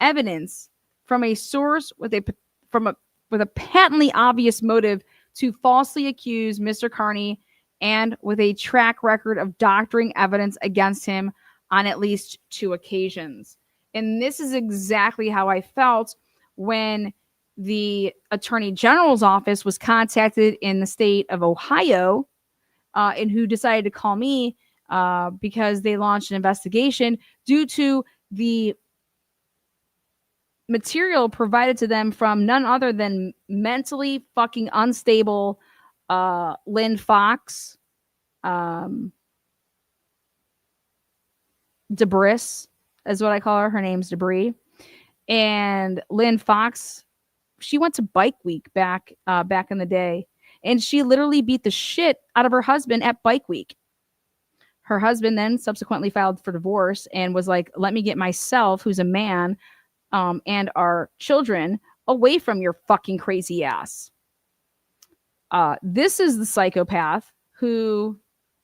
evidence from a source with a patently obvious motive to falsely accuse Mr. Carney and with a track record of doctoring evidence against him on at least 2 occasions. And this is exactly how I felt when the Attorney General's office was contacted in the state of Ohio and who decided to call me because they launched an investigation due to the material provided to them from none other than mentally fucking unstable Lynn Fox, Debris is what I call her. Her name's Debris. And Lynn Fox, she went to Bike Week back in the day, and she literally beat the shit out of her husband at Bike Week. Her husband then subsequently filed for divorce and was like, let me get myself, who's a man, and our children away from your fucking crazy ass. This is the psychopath who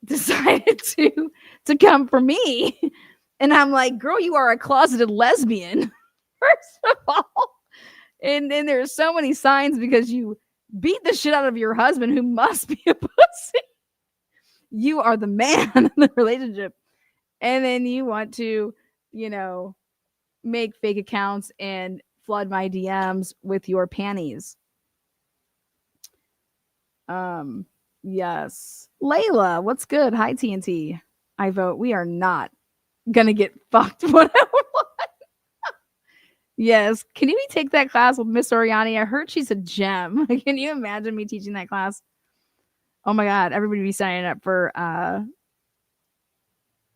decided to come for me. And I'm like, girl, you are a closeted lesbian, first of all. And then there's so many signs because you beat the shit out of your husband who must be a pussy. You are the man in the relationship. And then you want to, make fake accounts and flood my DMs with your panties. Yes. Layla, what's good? Hi, TNT. I vote we are not gonna get fucked 101. Yes. Can you take that class with Miss Oriani? I heard she's a gem. Can you imagine me teaching that class? Oh my God, everybody be signing up for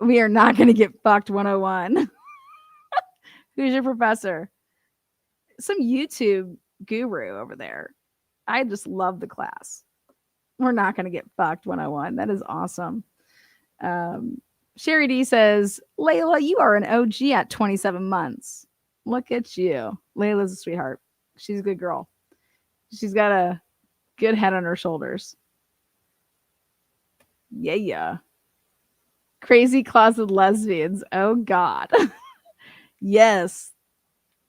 we are not gonna get fucked 101. Who's your professor? Some YouTube guru over there. I just love the class. We're not going to get fucked 101. That is awesome. Sherry D says, Layla, you are an OG at 27 months. Look at you. Layla's a sweetheart. She's a good girl. She's got a good head on her shoulders. Yeah. Crazy closet lesbians. Oh God. Yes.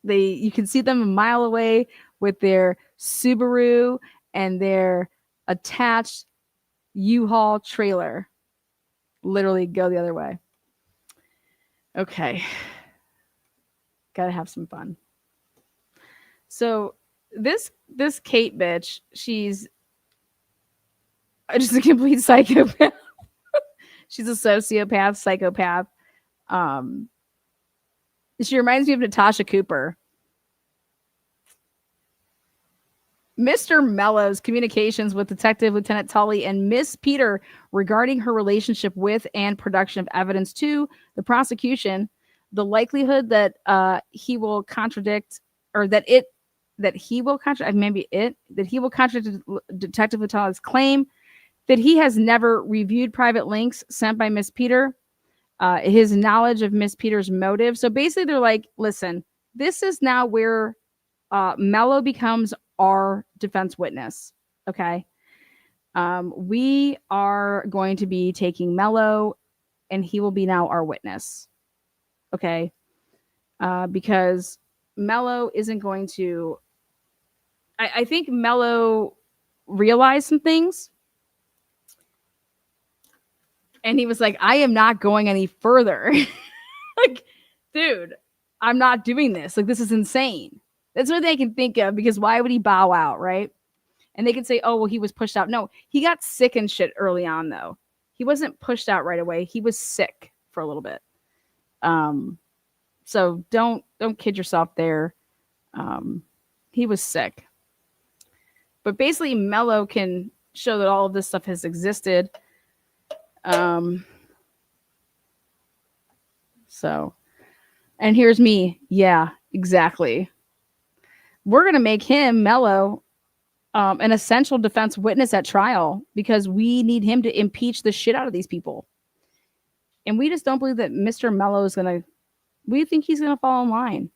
You can see them a mile away with their Subaru and their attached U-Haul trailer. Literally go the other way. Okay. Gotta have some fun. So this Kate bitch, she's just a complete psychopath. She's a sociopath, psychopath. She reminds me of Natasha Cooper. Mr. Mello's communications with Detective Lieutenant Tully and Miss Peter regarding her relationship with and production of evidence to the prosecution, the likelihood that he will contradict, or that he will contradict Detective Tully's claim that he has never reviewed private links sent by Miss Peter, his knowledge of Miss Peter's motive. So basically, they're like, listen, this is now where Mello becomes our defense witness. Okay. We are going to be taking Mello and he will be now our witness. Okay. Because Mello isn't going to, I think Mello realized some things. And he was like, I am not going any further. Like, dude, I'm not doing this. Like, this is insane. That's what they can think of, because why would he bow out, right? And they can say, oh, well, he was pushed out. No, he got sick and shit early on, though. He wasn't pushed out right away. He was sick for a little bit. So don't kid yourself there. He was sick. But basically, Mello can show that all of this stuff has existed. So, and here's me. Yeah, exactly. We're going to make him, Mello, an essential defense witness at trial, because we need him to impeach the shit out of these people. And we just don't believe that Mr. Mello is going to, we think he's going to fall in line.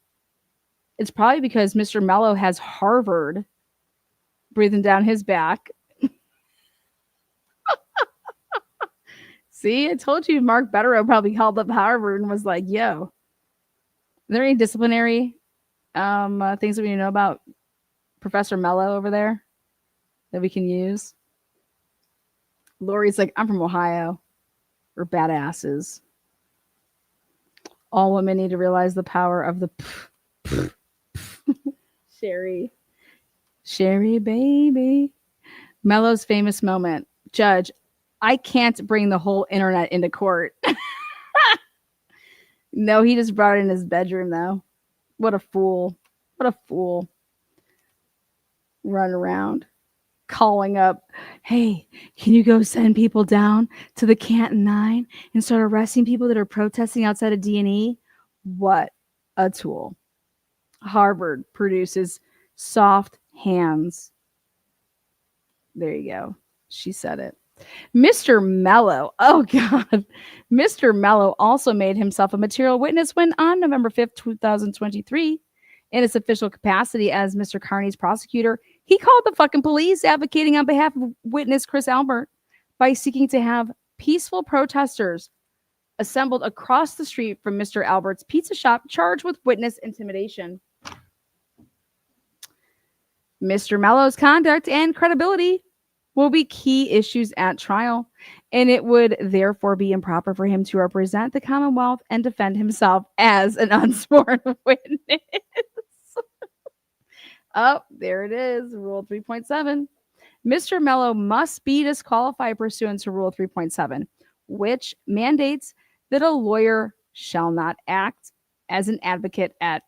It's probably because Mr. Mello has Harvard breathing down his back. See, I told you Mark Betterow probably called up Harvard and was like, yo, are there any disciplinary things that we know about Professor Mello over there that we can use? Lori's like, I'm from Ohio. We're badasses. All women need to realize the power of the Sherry. Sherry, baby. Mello's famous moment. Judge, I can't bring the whole internet into court. No, he just brought it in his bedroom, though. What a fool. What a fool. Run around. Calling up, hey, can you go send people down to the Canton 9 and start arresting people that are protesting outside of D&E? What a tool. Harvard produces soft hands. There you go. She said it. Mr. Mello, oh God. Mr. Mello also made himself a material witness when on November 5th, 2023, in his official capacity as Mr. Carney's prosecutor, he called the fucking police, advocating on behalf of witness Chris Albert by seeking to have peaceful protesters assembled across the street from Mr. Albert's pizza shop charged with witness intimidation. Mr. Mello's conduct and credibility will be key issues at trial, and it would therefore be improper for him to represent the Commonwealth and defend himself as an unsworn witness. Oh, there it is, Rule 3.7. Mr. Mello must be disqualified pursuant to Rule 3.7, which mandates that a lawyer shall not act as an advocate at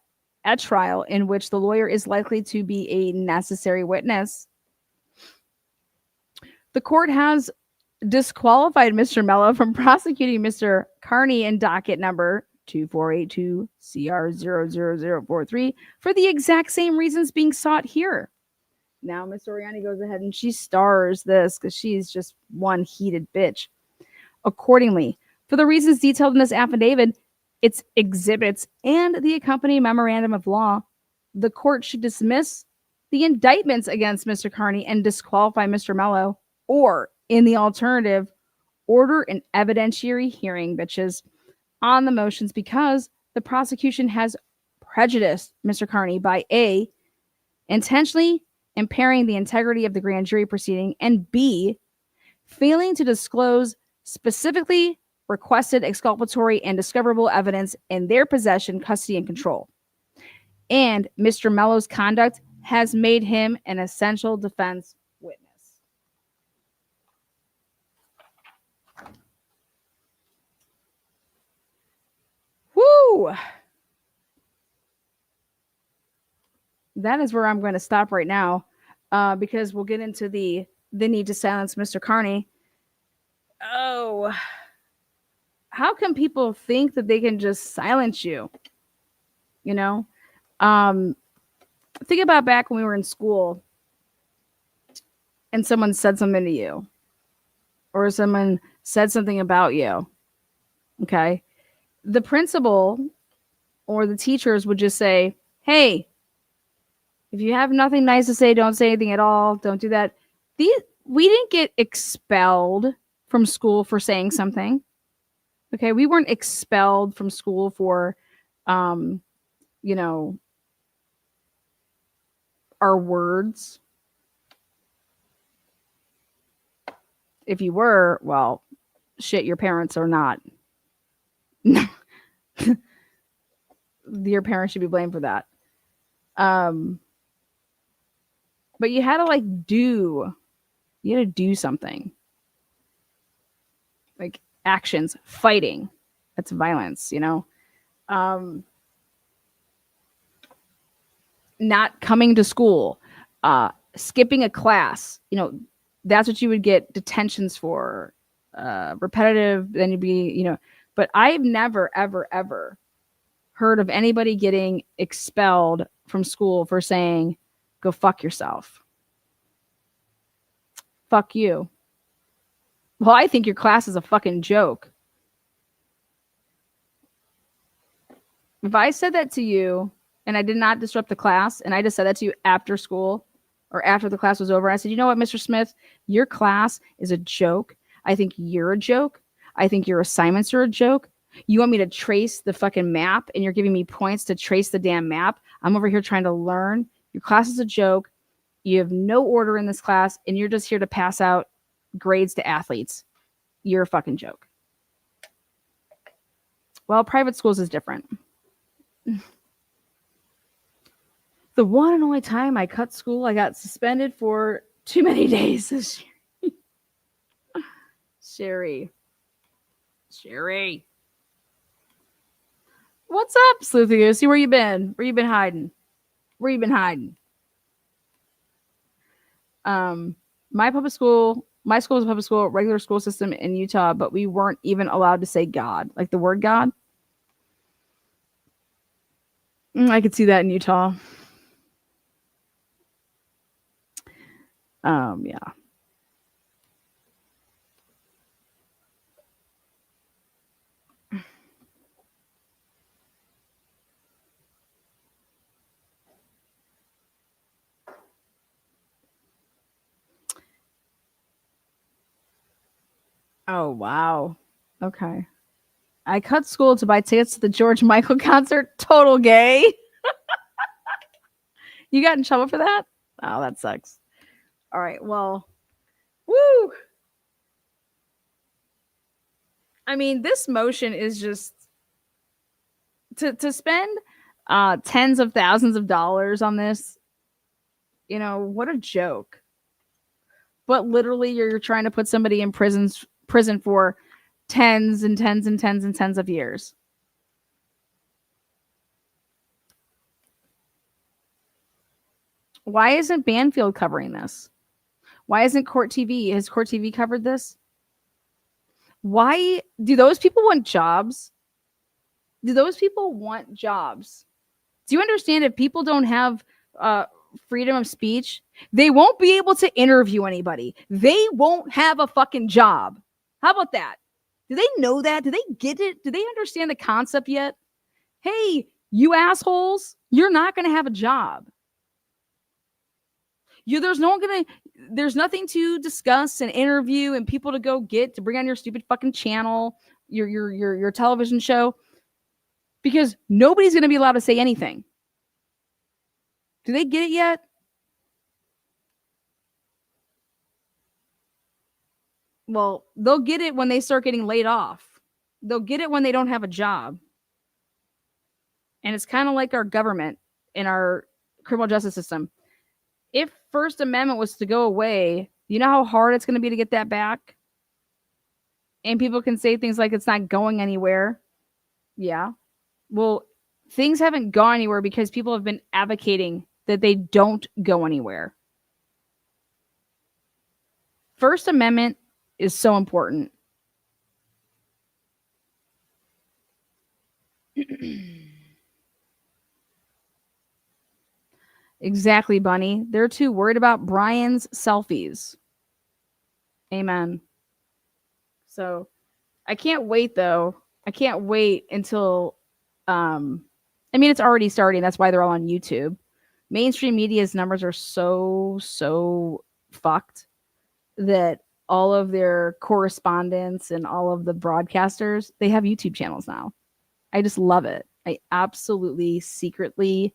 a trial in which the lawyer is likely to be a necessary witness. The court has disqualified Mr. Mello from prosecuting Mr. Carney in docket number 2482 CR 00043 for the exact same reasons being sought here. Now Miss Oriani goes ahead and she stars this because she's just one heated bitch. Accordingly, for the reasons detailed in this affidavit, its exhibits, and the accompanying memorandum of law, the court should dismiss the indictments against Mr. Carney and disqualify Mr. Mello, or, in the alternative, order an evidentiary hearing, bitches, on the motions because the prosecution has prejudiced Mr. Carney by A, intentionally impairing the integrity of the grand jury proceeding, and B, failing to disclose specifically requested exculpatory and discoverable evidence in their possession, custody, and control. And Mr. Mello's conduct has made him an essential defense witness. Woo! That is where I'm going to stop right now, because we'll get into the need to silence Mr. Carney. Oh, how can people think that they can just silence you? You know, think about back when we were in school and someone said something to you, or someone said something about you. Okay, the principal or the teachers would just say, "Hey, if you have nothing nice to say, don't say anything at all. Don't do that." We didn't get expelled from school for saying something. Okay, we weren't expelled from school for, you know, our words. If you were, well, shit, your parents are not. Your parents should be blamed for that. But you had to do something. Like actions, fighting. That's violence, not coming to school, skipping a class, that's what you would get detentions for. Repetitive, then you'd be, but I've never, ever, ever heard of anybody getting expelled from school for saying, "Go fuck yourself. Fuck you." Well, I think your class is a fucking joke. If I said that to you and I did not disrupt the class and I just said that to you after school or after the class was over, I said, "You know what, Mr. Smith, your class is a joke. I think you're a joke. I think your assignments are a joke. You want me to trace the fucking map and you're giving me points to trace the damn map. I'm over here trying to learn. Your class is a joke. You have no order in this class and you're just here to pass out grades to athletes. You're a fucking joke." Well, private schools is different. The one and only time I cut school, I got suspended for too many days this year. Sherry. What's up, Sleuthy Goosey? Where you been? Where you been hiding? My school was a public school, regular school system in Utah, but we weren't even allowed to say God, like the word God. I could see that in Utah. Yeah. Oh, wow. Okay. I cut school to buy tickets to the George Michael concert. Total gay. You got in trouble for that? Oh, that sucks. All right. Well, woo. I mean, this motion is just to spend tens of thousands of dollars on this. What a joke. But literally, you're trying to put somebody in prison for tens and tens and tens and tens of years. Why isn't Banfield covering this? Why isn't Court TV? Has Court TV covered this? Why do those people want jobs? Do you understand if people don't have freedom of speech, they won't be able to interview anybody. They won't have a fucking job. How about that? Do they know that? Do they get it? Do they understand the concept yet? Hey, you assholes, you're not going to have a job. There's nothing to discuss and interview and people to go get to bring on your stupid fucking channel, your television show, because nobody's going to be allowed to say anything. Do they get it yet? Well, they'll get it when they start getting laid off. They'll get it when they don't have a job. And it's kind of like our government in our criminal justice system. If First Amendment was to go away, you know how hard it's going to be to get that back? And people can say things like it's not going anywhere. Yeah. Well, things haven't gone anywhere because people have been advocating that they don't go anywhere. First Amendment is so important. Exactly, Bunny. They're too worried about Brian's selfies. Amen. So I can't wait, though. I can't wait until I mean, it's already starting. That's why they're all on YouTube. Mainstream media's numbers are so fucked that all of their correspondents and all of the broadcasters, they have YouTube channels now. I just love it. I absolutely secretly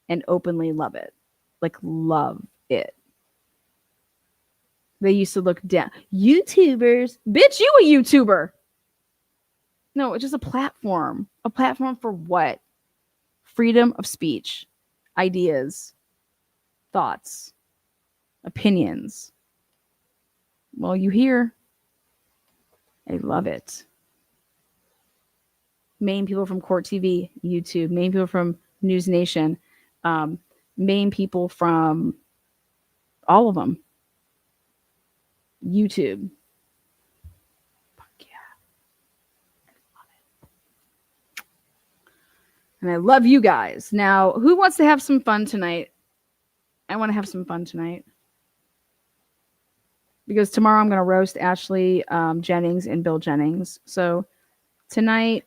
and openly love it. Like, love it. They used to look down. YouTubers. Bitch, you a YouTuber. No, it's just a platform. A platform for what? Freedom of speech. Ideas. Thoughts. Opinions. Well, you hear. I love it. Main people from Court TV, YouTube. Main people from News Nation. Main people from all of them. YouTube. Fuck yeah. I love it. And I love you guys. Now, who wants to have some fun tonight? I want to have some fun tonight. Because tomorrow I'm going to roast Ashley Jennings and Bill Jennings. So tonight,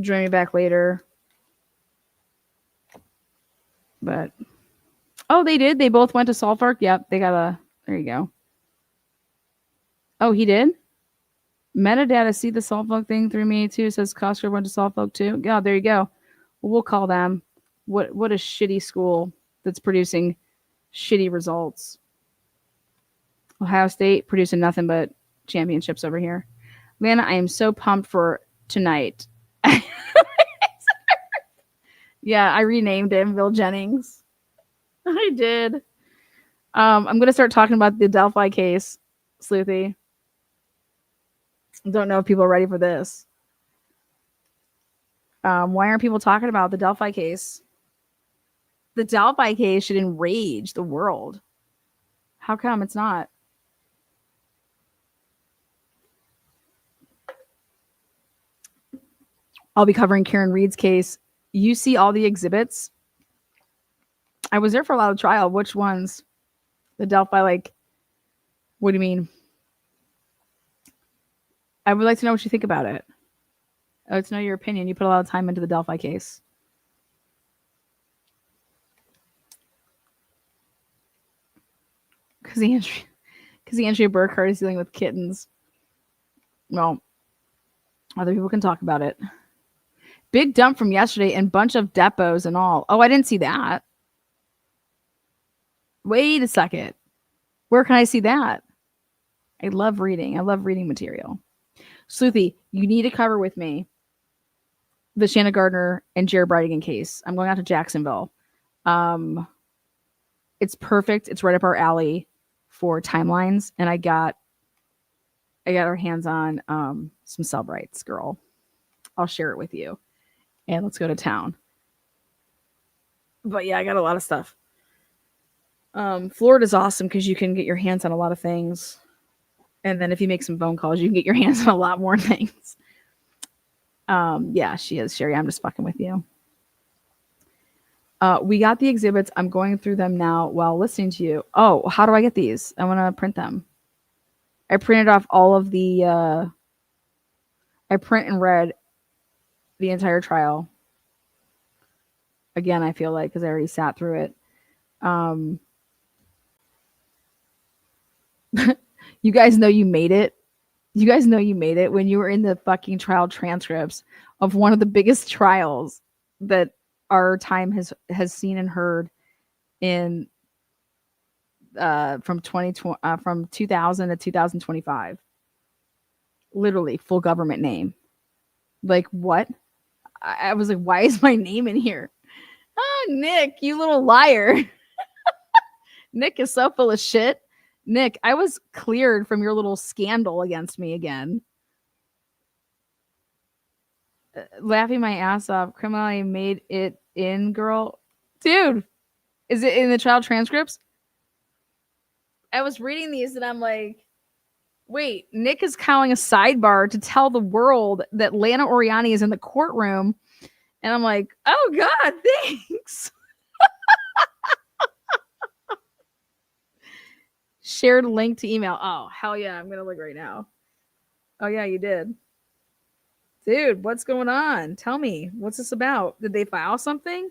join me back later. But, oh, they did. They both went to Suffolk. Yep, they got a, there you go. Oh, he did? Metadata see the Suffolk thing through me too. It says Costco went to Suffolk too. Yeah, there you go. Well, we'll call them. What a shitty school that's producing shitty results. Ohio State producing nothing but championships over here. Man, I am so pumped for tonight. Yeah, I renamed him Bill Jennings. I did. I'm going to start talking about the Delphi case, Sleuthy. Don't know if people are ready for this. Why aren't people talking about the Delphi case? The Delphi case should enrage the world. How come it's not? I'll be covering Karen Reed's case. You see all the exhibits. I was there for a lot of trial. Which ones? The Delphi, like, what do you mean? I would like to know what you think about it. I would like to know your opinion. You put a lot of time into the Delphi case. Because the Andrea Burkhardt is dealing with kittens. Well, other people can talk about it. Big dump from yesterday and bunch of depots and all. Oh, I didn't see that. Wait a second. Where can I see that? I love reading. I love reading material. Sleuthy, you need to cover with me the Shanna Gardner and Jared Bridegan case. I'm going out to Jacksonville. It's perfect. It's right up our alley for timelines. And I got our hands on some sub rights, girl. I'll share it with you. And let's go to town. But yeah, I got a lot of stuff. Florida's awesome because you can get your hands on a lot of things. And then if you make some phone calls, you can get your hands on a lot more things. Yeah, she is, Sherry. I'm just fucking with you. We got the exhibits. I'm going through them now while listening to you. Oh, how do I get these? I want to print them. I printed off all of the. I print and read the entire trial. Again, I feel like because I already sat through it. You guys know you made it. You guys know you made it when you were in the fucking trial transcripts of one of the biggest trials that our time has seen and heard in from 2020 from 2000 to 2025. Literally full government name. Like what? I was like, why is my name in here? Oh, Nick, you little liar. Nick is so full of shit. Nick, I was cleared from your little scandal against me again. Laughing my ass off. Criminally made it in, girl. Dude, is it in the trial transcripts? I was reading these and I'm like, wait, Nick is calling a sidebar to tell the world that Lana Oriani is in the courtroom. And I'm like, oh God, thanks. Shared link to email. Oh, hell yeah. I'm going to look right now. Oh, yeah, you did. Dude, what's going on? Tell me. What's this about? Did they file something?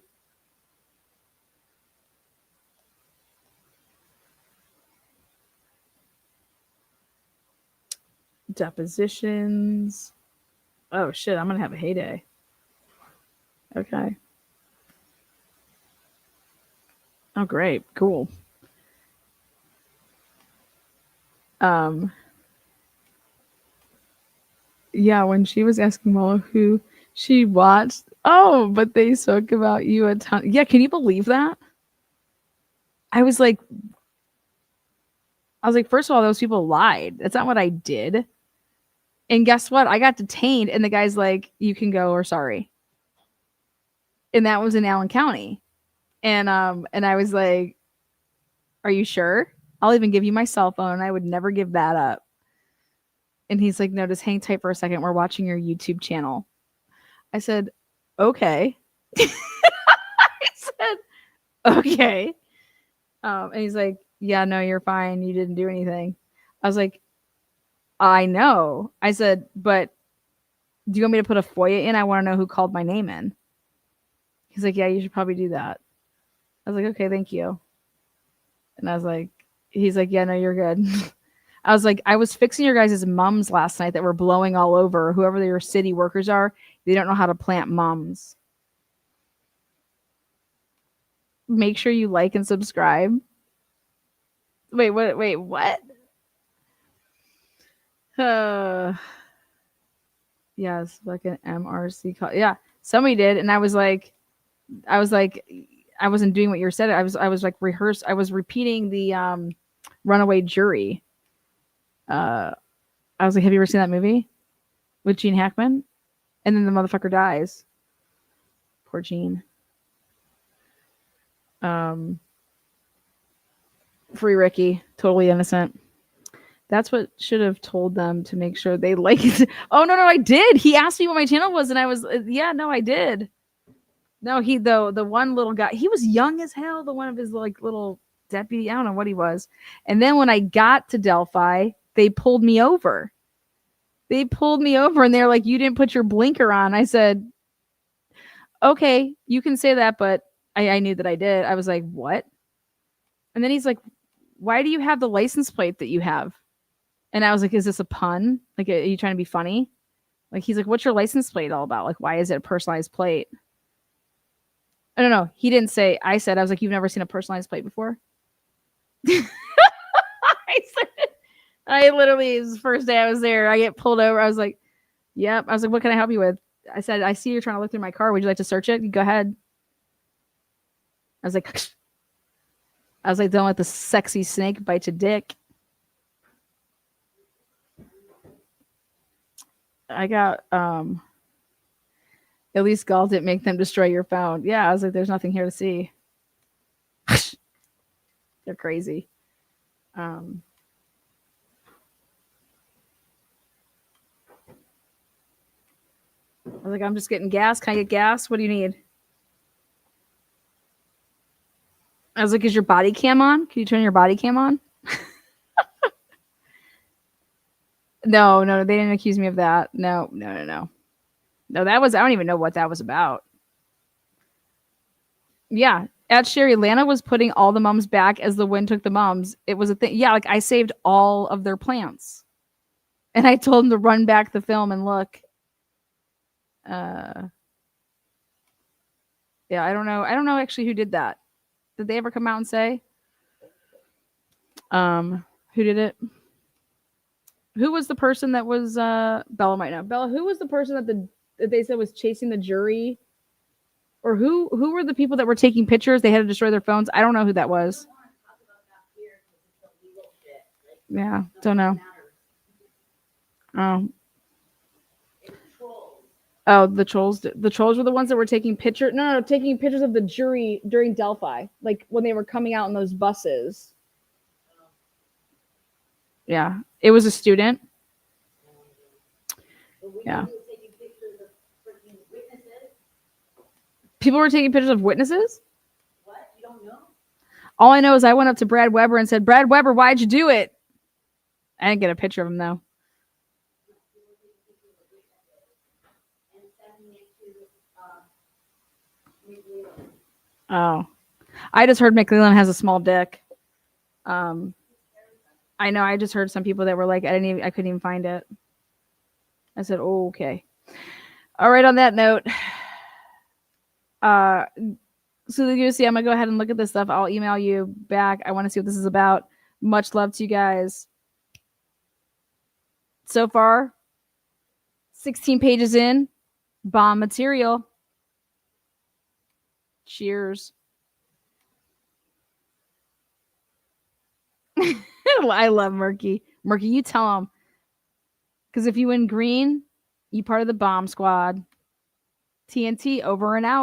Depositions. Oh, shit. I'm going to have a heyday. Okay. Oh, great. Cool. Yeah, when she was asking Mola who she watched, oh, but they spoke about you a ton. Yeah, can you believe that? I was like, first of all, those people lied. That's not what I did. And guess what? I got detained, and the guy's like, you can go or sorry. And that was in Allen County. And I was like, are you sure? I'll even give you my cell phone. I would never give that up. And he's like, no, just hang tight for a second. We're watching your YouTube channel. I said, okay. I said, okay. And he's like, yeah, no, you're fine. You didn't do anything. I was like, I know. I said, but do you want me to put a FOIA in? I want to know who called my name in. He's like, yeah, you should probably do that. I was like, okay, thank you. And I was like, he's like, yeah, no, you're good. I was like, I was fixing your guys' mums last night that were blowing all over. Whoever your city workers are, they don't know how to plant mums. Make sure you like and subscribe. Wait, what? Wait, what? Yes, like an MRC call. Yeah, somebody did, and I was like, I wasn't doing what you said. I was like rehearsed. I was repeating the Runaway Jury. I was like, have you ever seen that movie with Gene Hackman? And then the motherfucker dies. Poor Gene. Free Ricky, totally innocent. That's what should have told them to make sure they like it. Oh no, I did. He asked me what my channel was, and I was yeah, no, I did. No, the one little guy, he was young as hell. The one of his like little deputy, I don't know what he was. And then when I got to Delphi, they pulled me over. And they're like, you didn't put your blinker on. I said, okay, you can say that, but I knew that I did. I was like, what? And then he's like, why do you have the license plate that you have? And I was like, is this a pun? Like, are you trying to be funny? Like, he's like, what's your license plate all about? Like, why is it a personalized plate? I don't know. He didn't say. I said, I was like, you've never seen a personalized plate before? I said, I literally, it was the first day I was there. I get pulled over. I was like, yep. I was like, what can I help you with? I said, I see you're trying to look through my car. Would you like to search it? You go ahead. I was like, don't let the sexy snake bite your dick. I got, at least Gall didn't make them destroy your phone. Yeah, I was like, there's nothing here to see. They're crazy. I was like, I'm just getting gas. Can I get gas? What do you need? I was like, is your body cam on? Can you turn your body cam on? No, they didn't accuse me of that. No. No, that was, I don't even know what that was about. Yeah. At Sherry, Lana was putting all the mums back as the wind took the mums. It was a thing. Yeah, like I saved all of their plants. And I told them to run back the film and look. Yeah, I don't know. I don't know actually who did that. Did they ever come out and say? Who did it? Who was the person that was Bella might know. Bella, who was the person that they said was chasing the jury? Or who were the people that were taking pictures? They had to destroy their phones. I don't know who that was. Yeah, don't know. Oh. Oh, the trolls. The trolls were the ones that were taking pictures. No, taking pictures of the jury during Delphi, like when they were coming out in those buses. Yeah, it was a student. Yeah. People were taking pictures of witnesses? What? You don't know? All I know is I went up to Brad Weber and said, Brad Weber, why'd you do it? I didn't get a picture of him, though. Oh. I just heard McLeland has a small dick. I know. I just heard some people that were like, I couldn't even find it. I said, oh, okay. All right. On that note, so you see, I'm gonna go ahead and look at this stuff. I'll email you back. I want to see what this is about. Much love to you guys. So far, 16 pages in, bomb material. Cheers. I love Murky. Murky, you tell him. Because if you win green, you part of the bomb squad. TNT over and out.